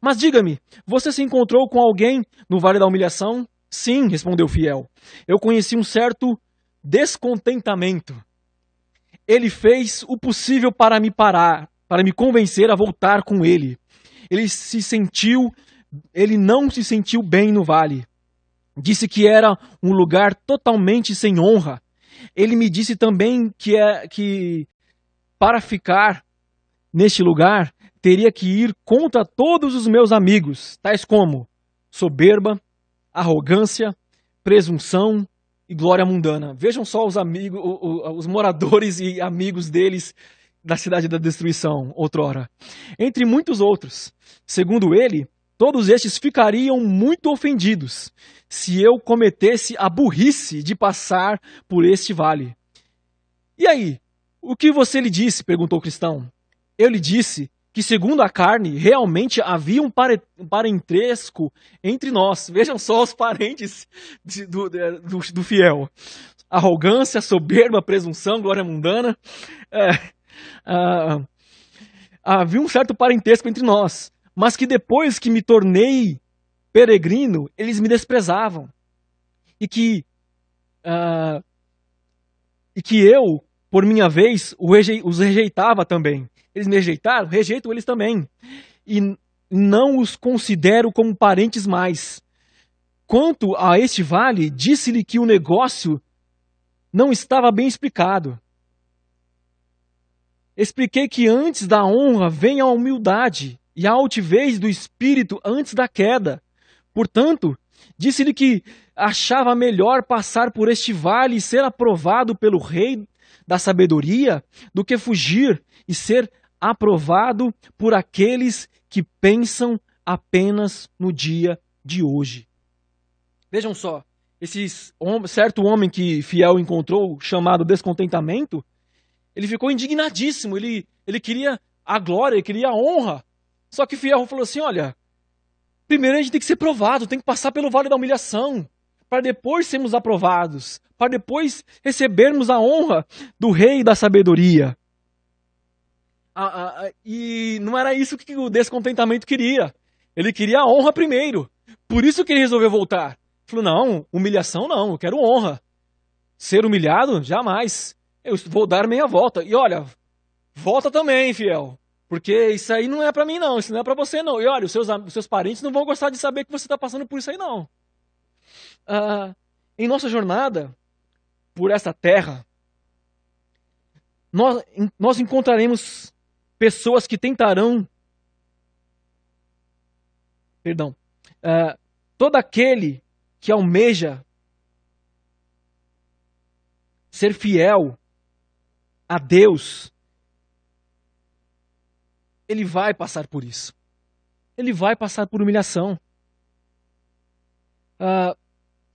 Mas diga-me, você se encontrou com alguém no Vale da Humilhação? Sim, respondeu Fiel. Eu conheci um certo descontentamento. Ele fez o possível para me convencer a voltar com ele. Ele não se sentiu bem no vale. Disse que era um lugar totalmente sem honra. Ele me disse também que para ficar neste lugar teria que ir contra todos os meus amigos, tais como soberba, arrogância, presunção e glória mundana. Vejam só os amigos, os moradores e amigos deles da cidade da destruição, outrora. Entre muitos outros. Segundo ele, todos estes ficariam muito ofendidos se eu cometesse a burrice de passar por este vale. E aí, o que você lhe disse? Perguntou o cristão. Eu lhe disse que, segundo a carne, realmente havia um parentesco entre nós. Vejam só os parentes do Fiel. Arrogância, soberba, presunção, glória mundana. Havia um certo parentesco entre nós, mas que depois que me tornei peregrino, eles me desprezavam. E que eu, por minha vez, os rejeitava também. Eles me rejeitaram, rejeito eles também. E não os considero como parentes mais. Quanto a este vale, disse-lhe que o negócio não estava bem explicado. Expliquei que antes da honra vem a humildade e a altivez do espírito antes da queda. Portanto, disse-lhe que achava melhor passar por este vale e ser aprovado pelo Rei da sabedoria do que fugir e ser aprovado por aqueles que pensam apenas no dia de hoje. Vejam só, esse certo homem que Fiel encontrou, chamado descontentamento, ele ficou indignadíssimo, ele queria a glória, ele queria a honra. Só que Fiel falou assim, olha, primeiro a gente tem que ser provado, tem que passar pelo vale da humilhação, para depois sermos aprovados, para depois recebermos a honra do Rei da sabedoria. E não era isso que o descontentamento queria. Ele queria a honra primeiro. Por isso que ele resolveu voltar. Falou, não, humilhação não, eu quero honra. Ser humilhado? Jamais. Eu vou dar meia volta. E olha, volta também, Fiel. Porque isso aí não é pra mim não, isso não é pra você não. E olha, os seus parentes não vão gostar de saber que você tá passando por isso aí não. Em nossa jornada por essa terra, nós encontraremos pessoas que tentarão... todo aquele que almeja ser fiel a Deus, ele vai passar por isso. Ele vai passar por humilhação.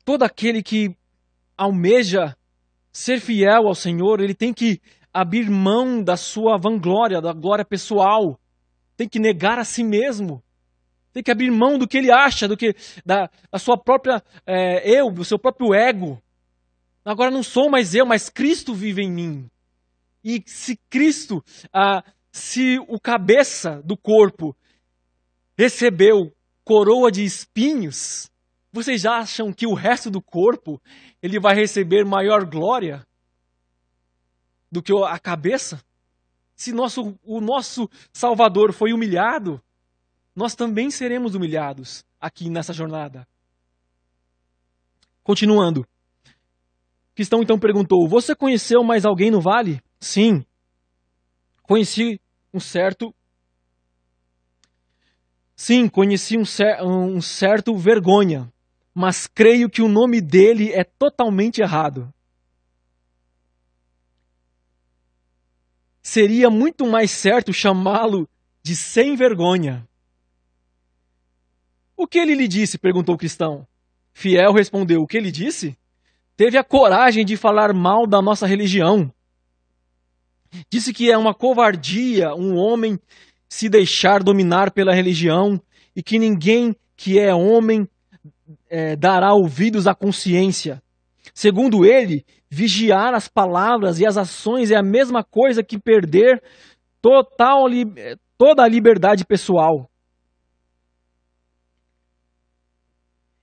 Todo aquele que almeja ser fiel ao Senhor, ele tem que abrir mão da sua vanglória, da glória pessoal. Tem que negar a si mesmo. Tem que abrir mão do que ele acha, da sua própria do seu próprio ego. Agora não sou mais eu, mas Cristo vive em mim. E se Cristo, se o cabeça do corpo recebeu coroa de espinhos, vocês já acham que o resto do corpo ele vai receber maior glória do que a cabeça? Se o nosso Salvador foi humilhado, nós também seremos humilhados aqui nessa jornada. Continuando. O cristão então perguntou, você conheceu mais alguém no vale? Sim. Conheci um certo vergonha, mas creio que o nome dele é totalmente errado. Seria muito mais certo chamá-lo de sem vergonha. O que ele lhe disse? Perguntou o cristão. Fiel respondeu, o que ele disse? Teve a coragem de falar mal da nossa religião. Disse que é uma covardia um homem se deixar dominar pela religião e que ninguém que é homem dará ouvidos à consciência. Segundo ele, vigiar as palavras e as ações é a mesma coisa que perder toda a liberdade pessoal.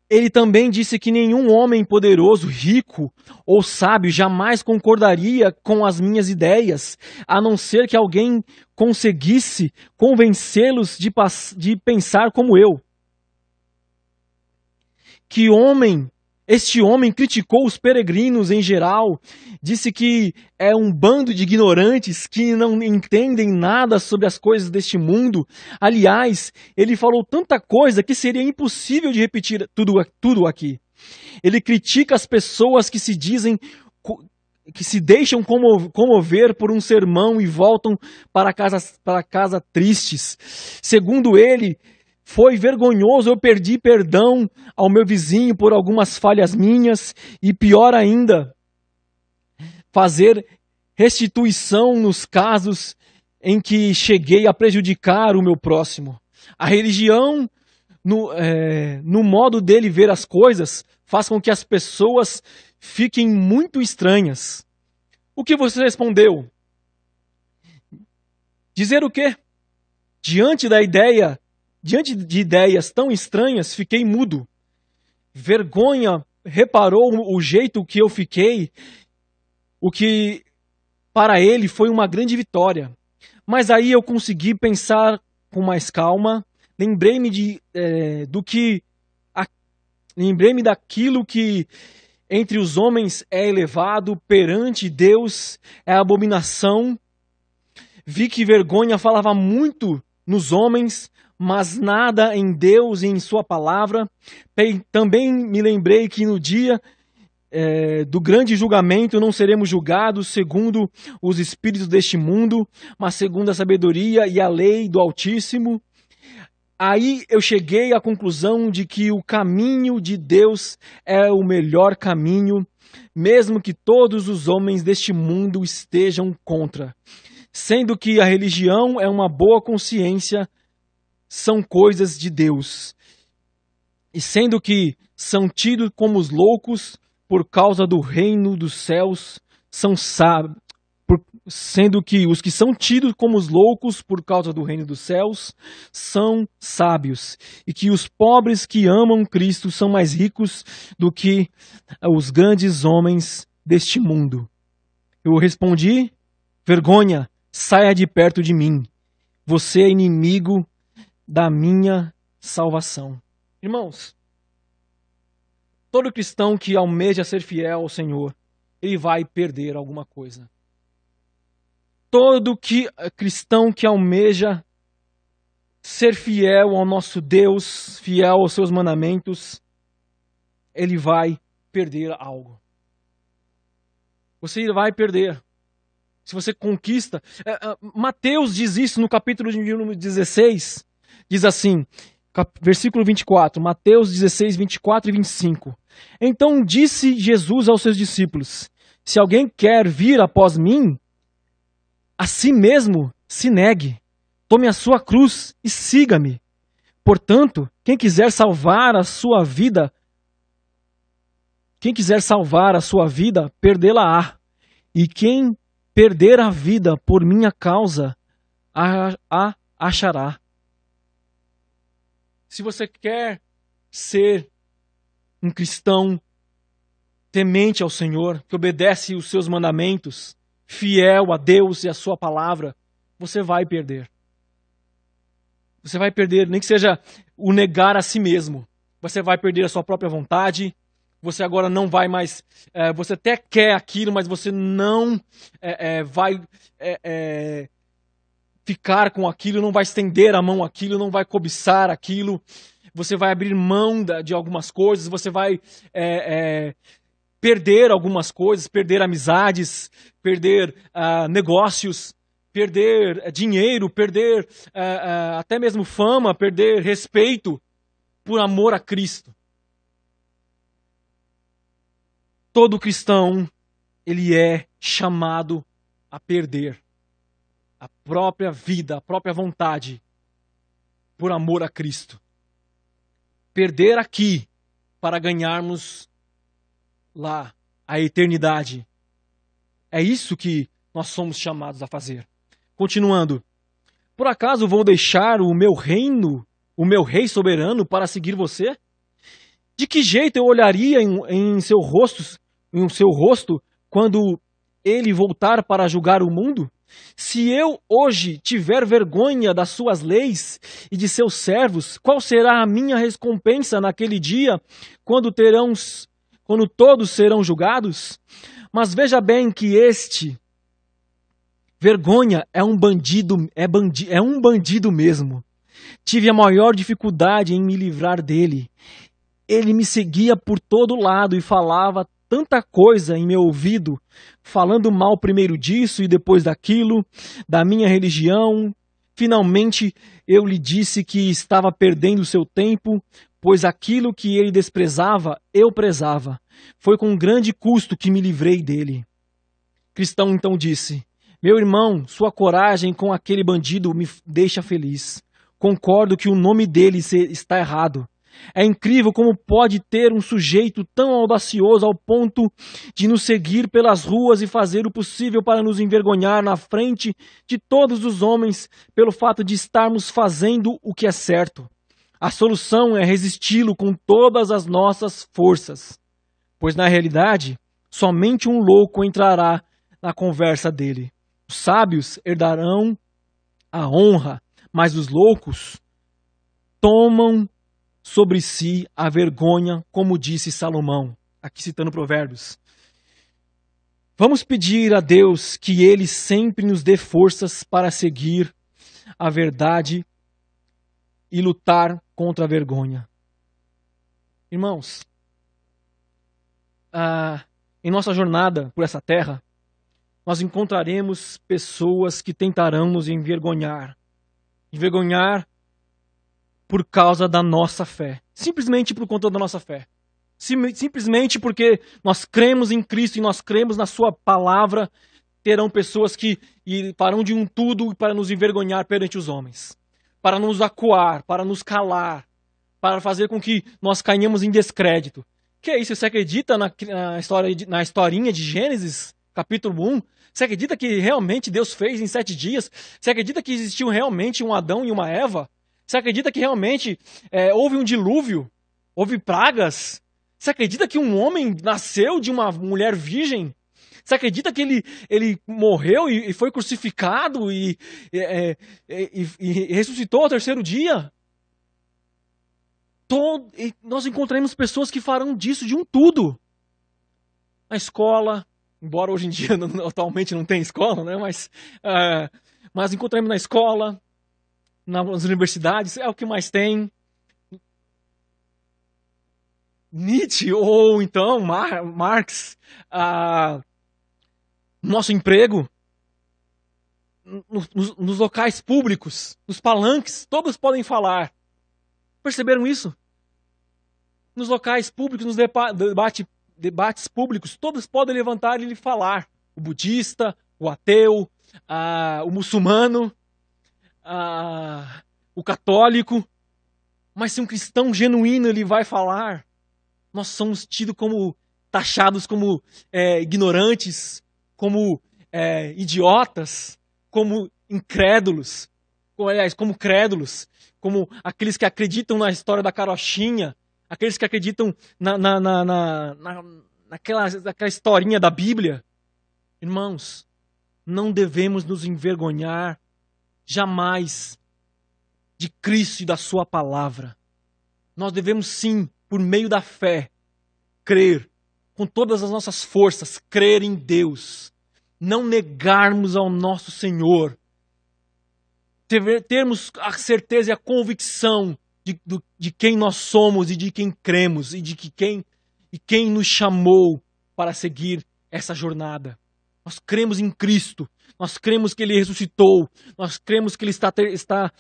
Ele também disse que nenhum homem poderoso, rico ou sábio jamais concordaria com as minhas ideias, a não ser que alguém conseguisse convencê-los de pensar como eu. Este homem criticou os peregrinos em geral, disse que é um bando de ignorantes que não entendem nada sobre as coisas deste mundo. Aliás, ele falou tanta coisa que seria impossível de repetir tudo aqui. Ele critica as pessoas que se deixam comover por um sermão e voltam para casa tristes. Segundo ele, foi vergonhoso, eu perdi perdão ao meu vizinho por algumas falhas minhas e pior ainda, fazer restituição nos casos em que cheguei a prejudicar o meu próximo. A religião, no modo dele ver as coisas, faz com que as pessoas fiquem muito estranhas. O que você respondeu? Dizer o quê? Diante de ideias tão estranhas, fiquei mudo. Vergonha reparou o jeito que eu fiquei, o que para ele foi uma grande vitória. Mas aí eu consegui pensar com mais calma, lembrei-me daquilo que Entre os homens é elevado, perante Deus é abominação. Vi que vergonha falava muito nos homens, mas nada em Deus e em sua palavra. Também me lembrei que no dia do grande julgamento não seremos julgados segundo os espíritos deste mundo, mas segundo a sabedoria e a lei do Altíssimo. Aí eu cheguei à conclusão de que o caminho de Deus é o melhor caminho, mesmo que todos os homens deste mundo estejam contra. Sendo que a religião é uma boa consciência, são coisas de Deus. E sendo que são tidos como os loucos por causa do reino dos céus, são sábios. Sendo que os que são tidos como os loucos por causa do reino dos céus são sábios, e que os pobres que amam Cristo são mais ricos do que os grandes homens deste mundo. Eu respondi: vergonha, saia de perto de mim, você é inimigo da minha salvação. Irmãos, todo cristão que almeja ser fiel ao Senhor, ele vai perder alguma coisa. Todo cristão que almeja ser fiel ao nosso Deus, fiel aos seus mandamentos, ele vai perder algo. Você vai perder. Se você conquista... Mateus diz isso no capítulo de número 16. Diz assim, versículo 24. Mateus 16, 24 e 25. Então disse Jesus aos seus discípulos: se alguém quer vir após mim, a si mesmo se negue, tome a sua cruz e siga-me. Portanto, quem quiser salvar a sua vida, perdê-la-á. E quem perder a vida por minha causa, a achará. Se você quer ser um cristão temente ao Senhor, que obedece os seus mandamentos, fiel a Deus e a sua palavra, você vai perder. Você vai perder, nem que seja o negar a si mesmo. Você vai perder a sua própria vontade. Você agora não vai mais... você até quer aquilo, mas você não vai ficar com aquilo, não vai estender a mão àquilo, não vai cobiçar aquilo. Você vai abrir mão de algumas coisas, você vai... perder algumas coisas, perder amizades, perder negócios, perder dinheiro, perder até mesmo fama, perder respeito por amor a Cristo. Todo cristão, ele é chamado a perder a própria vida, a própria vontade por amor a Cristo. Perder aqui para ganharmos lá a eternidade. É isso que nós somos chamados a fazer. Continuando. Por acaso vou deixar o meu reino, o meu rei soberano, para seguir você? De que jeito eu olharia em seu rosto quando ele voltar para julgar o mundo? Se eu hoje tiver vergonha das suas leis e de seus servos, qual será a minha recompensa naquele dia, quando todos serão julgados? Mas veja bem que vergonha é um bandido mesmo. Tive a maior dificuldade em me livrar dele. Ele me seguia por todo lado e falava tanta coisa em meu ouvido, falando mal primeiro disso e depois daquilo, da minha religião. Finalmente eu lhe disse que estava perdendo seu tempo, pois aquilo que ele desprezava, eu prezava. Foi com grande custo que me livrei dele. Cristão então disse: meu irmão, sua coragem com aquele bandido me deixa feliz. Concordo que o nome dele está errado. É incrível como pode ter um sujeito tão audacioso ao ponto de nos seguir pelas ruas e fazer o possível para nos envergonhar na frente de todos os homens pelo fato de estarmos fazendo o que é certo. A solução é resisti-lo com todas as nossas forças, pois na realidade somente um louco entrará na conversa dele. Os sábios herdarão a honra, mas os loucos tomam sobre si a vergonha, como disse Salomão. aqui citando Provérbios. Vamos pedir a Deus que Ele sempre nos dê forças para seguir a verdade e lutar contra a vergonha. Irmãos, em nossa jornada por essa terra, nós encontraremos pessoas que tentarão nos envergonhar. Envergonhar por causa da nossa fé. Simplesmente por conta da nossa fé. Simplesmente porque nós cremos em Cristo e nós cremos na Sua palavra, terão pessoas que farão de um tudo para nos envergonhar perante os homens. Para nos acuar, para nos calar, para fazer com que nós caímos em descrédito. Que é isso? Você acredita na historinha de Gênesis, capítulo 1? Você acredita que realmente Deus fez em 7 dias? Você acredita que existiu realmente um Adão e uma Eva? Você acredita que realmente houve um dilúvio? Houve pragas? Você acredita que um homem nasceu de uma mulher virgem? Você acredita que ele morreu e foi crucificado e ressuscitou ao 3º dia? Nós encontraremos pessoas que farão disso de um tudo. Na escola, embora hoje em dia atualmente não tenha escola, né? Mas encontramos na escola, nas universidades, é o que mais tem. Nietzsche ou então Marx, nosso emprego, nos locais públicos, nos palanques, todos podem falar. Perceberam isso? Nos locais públicos, nos debates públicos, todos podem levantar e falar. O budista, o ateu, o muçulmano, o católico. Mas se um cristão genuíno ele vai falar, nós somos taxados como ignorantes, como idiotas, como incrédulos, como crédulos, como aqueles que acreditam na história da carochinha, aqueles que acreditam naquela historinha da Bíblia. Irmãos, não devemos nos envergonhar jamais de Cristo e da sua palavra. Nós devemos sim, por meio da fé, crer com todas as nossas forças, crer em Deus, não negarmos ao nosso Senhor, termos a certeza e a convicção de quem nós somos e de quem cremos e de quem nos chamou para seguir essa jornada. Nós cremos em Cristo, nós cremos que Ele ressuscitou, nós cremos que Ele está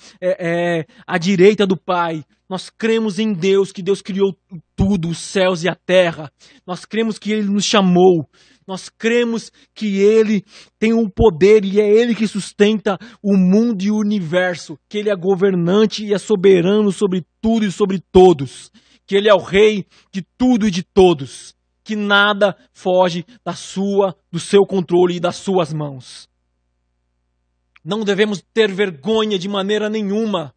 à direita do Pai, nós cremos em Deus, que Deus criou tudo, os céus e a terra, nós cremos que Ele nos chamou, nós cremos que Ele tem um poder e é Ele que sustenta o mundo e o universo, que Ele é governante e é soberano sobre tudo e sobre todos, que Ele é o Rei de tudo e de todos, que nada foge do seu controle e das suas mãos. Não devemos ter vergonha de maneira nenhuma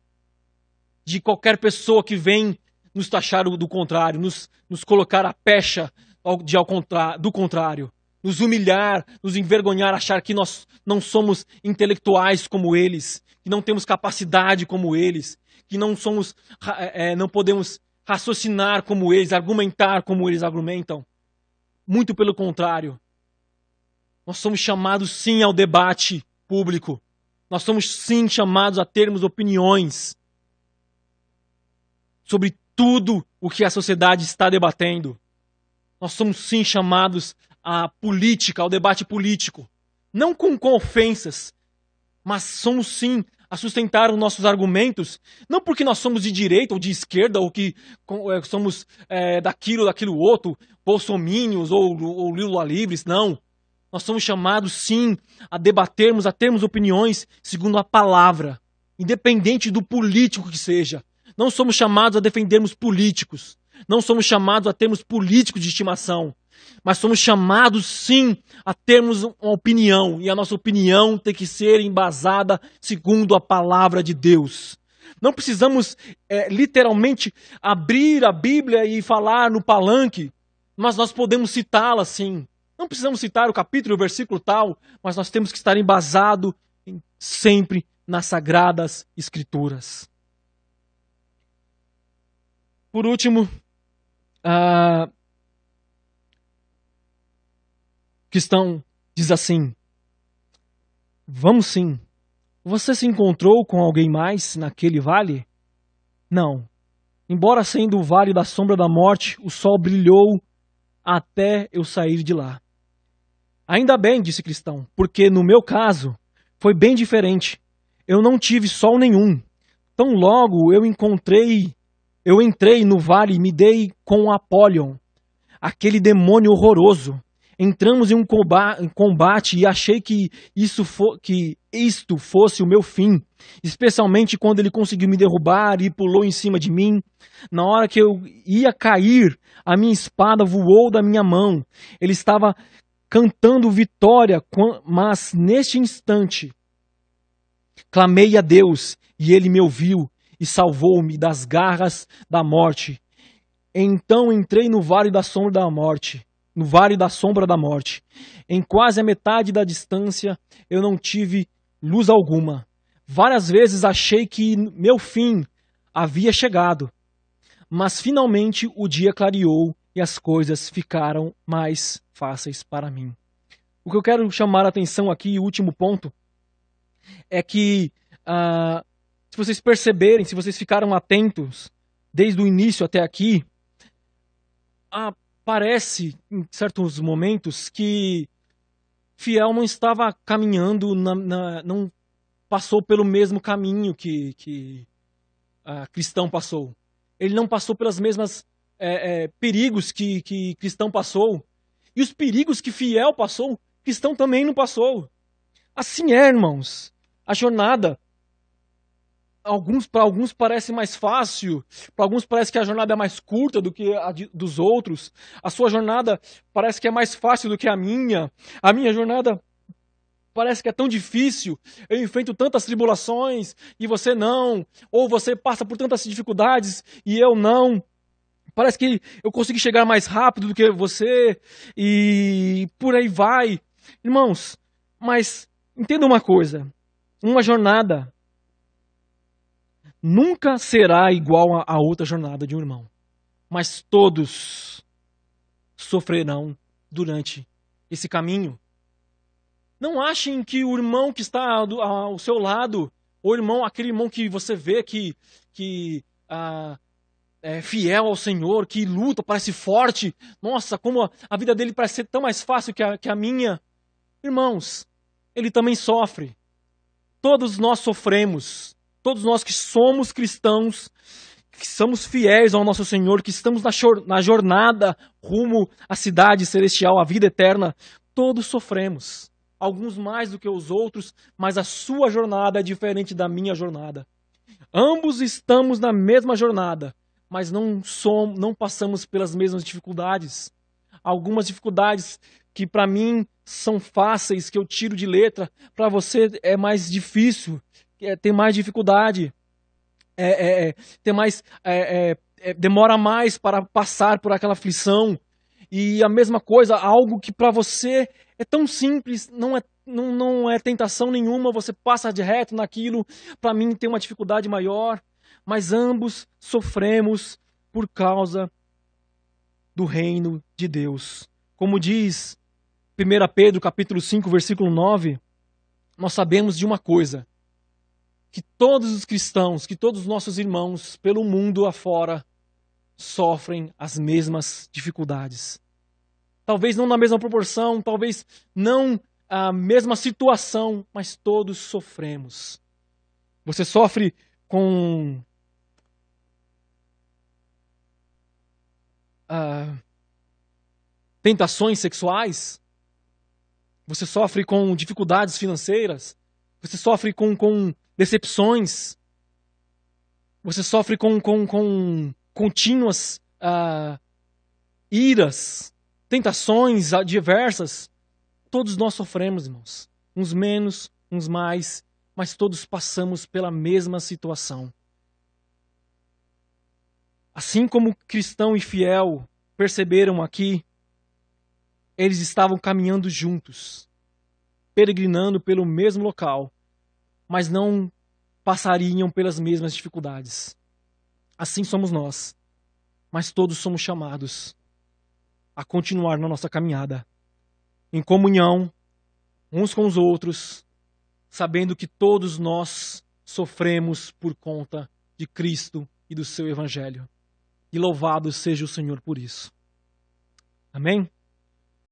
de qualquer pessoa que vem nos taxar do contrário, nos colocar a pecha do contrário, nos humilhar, nos envergonhar, achar que nós não somos intelectuais como eles, que não temos capacidade como eles, que não podemos raciocinar como eles, argumentar como eles argumentam. Muito pelo contrário. Nós somos chamados sim ao debate público. Nós somos sim chamados a termos opiniões sobre tudo o que a sociedade está debatendo. Nós somos sim chamados à política, ao debate político. Não com ofensas, mas somos sim a sustentar os nossos argumentos, não porque nós somos de direita ou de esquerda, ou que somos daquilo outro, bolsominions ou Lula livres, não. Nós somos chamados sim a debatermos, a termos opiniões segundo a palavra, independente do político que seja. Não somos chamados a defendermos políticos, não somos chamados a termos políticos de estimação, mas somos chamados sim a termos uma opinião, e a nossa opinião tem que ser embasada segundo a palavra de Deus. Não precisamos literalmente abrir a Bíblia e falar no palanque, mas nós podemos citá-la sim. Não precisamos citar o capítulo e o versículo tal, mas nós temos que estar embasado sempre nas Sagradas Escrituras. Por último, cristão diz assim: vamos sim. Você se encontrou com alguém mais naquele vale? Não. Embora sendo o vale da sombra da morte, o sol brilhou até eu sair de lá. Ainda bem, disse Cristão, porque no meu caso foi bem diferente. Eu não tive sol nenhum. Tão logo eu entrei no vale e me dei com Apolion, aquele demônio horroroso. Entramos em um combate e achei que isto fosse o meu fim, especialmente quando ele conseguiu me derrubar e pulou em cima de mim. Na hora que eu ia cair, a minha espada voou da minha mão. Ele estava cantando vitória, mas neste instante clamei a Deus e ele me ouviu e salvou-me das garras da morte. Então entrei no vale da sombra da morte. No vale da sombra da morte. Em quase a metade da distância, eu não tive luz alguma. Várias vezes achei que meu fim havia chegado. Mas finalmente o dia clareou e as coisas ficaram mais fáceis para mim. O que eu quero chamar a atenção aqui, o último ponto, é que se vocês perceberem, se vocês ficaram atentos desde o início até aqui, parece, em certos momentos, que Fiel não estava caminhando, não passou pelo mesmo caminho que Cristão passou. Ele não passou pelas mesmas perigos que Cristão passou. E os perigos que Fiel passou, Cristão também não passou. Assim é, irmãos. A jornada, para alguns parece mais fácil, para alguns parece que a jornada é mais curta do que a dos outros. A sua jornada parece que é mais fácil do que a minha. A minha jornada parece que é tão difícil. Eu enfrento tantas tribulações e você não. Ou você passa por tantas dificuldades e eu não. Parece que eu consegui chegar mais rápido do que você e por aí vai. Irmãos, mas entenda uma coisa. Uma jornada nunca será igual a outra jornada de um irmão. Mas todos sofrerão durante esse caminho. Não achem que o irmão que está ao seu lado, ou aquele irmão que você vê que é fiel ao Senhor, que luta, parece forte. Nossa, como a vida dele parece ser tão mais fácil que a minha. Irmãos, ele também sofre. Todos nós sofremos. Todos nós que somos cristãos, que somos fiéis ao nosso Senhor, que estamos na jornada rumo à cidade celestial, à vida eterna, todos sofremos. Alguns mais do que os outros, mas a sua jornada é diferente da minha jornada. Ambos estamos na mesma jornada, mas não passamos pelas mesmas dificuldades. Algumas dificuldades que para mim são fáceis, que eu tiro de letra, para você é mais difícil, tem mais dificuldade, demora mais para passar por aquela aflição. E a mesma coisa, algo que para você é tão simples, não é tentação nenhuma, você passa de reto naquilo, para mim tem uma dificuldade maior, mas ambos sofremos por causa do reino de Deus. Como diz 1 Pedro capítulo 5, versículo 9, nós sabemos de uma coisa, que todos os cristãos, que todos os nossos irmãos pelo mundo afora sofrem as mesmas dificuldades. Talvez não na mesma proporção, talvez não a mesma situação, mas todos sofremos. Você sofre com tentações sexuais? Você sofre com dificuldades financeiras? Você sofre com decepções? Você sofre com contínuas iras, tentações diversas? Todos nós sofremos, irmãos. Uns menos, uns mais, mas todos passamos pela mesma situação. Assim como cristão e fiel perceberam aqui, eles estavam caminhando juntos, peregrinando pelo mesmo local, mas não passariam pelas mesmas dificuldades. Assim somos nós, mas todos somos chamados a continuar na nossa caminhada. em comunhão uns com os outros, sabendo que todos nós sofremos por conta de Cristo e do seu Evangelho. E louvado seja o Senhor por isso. Amém?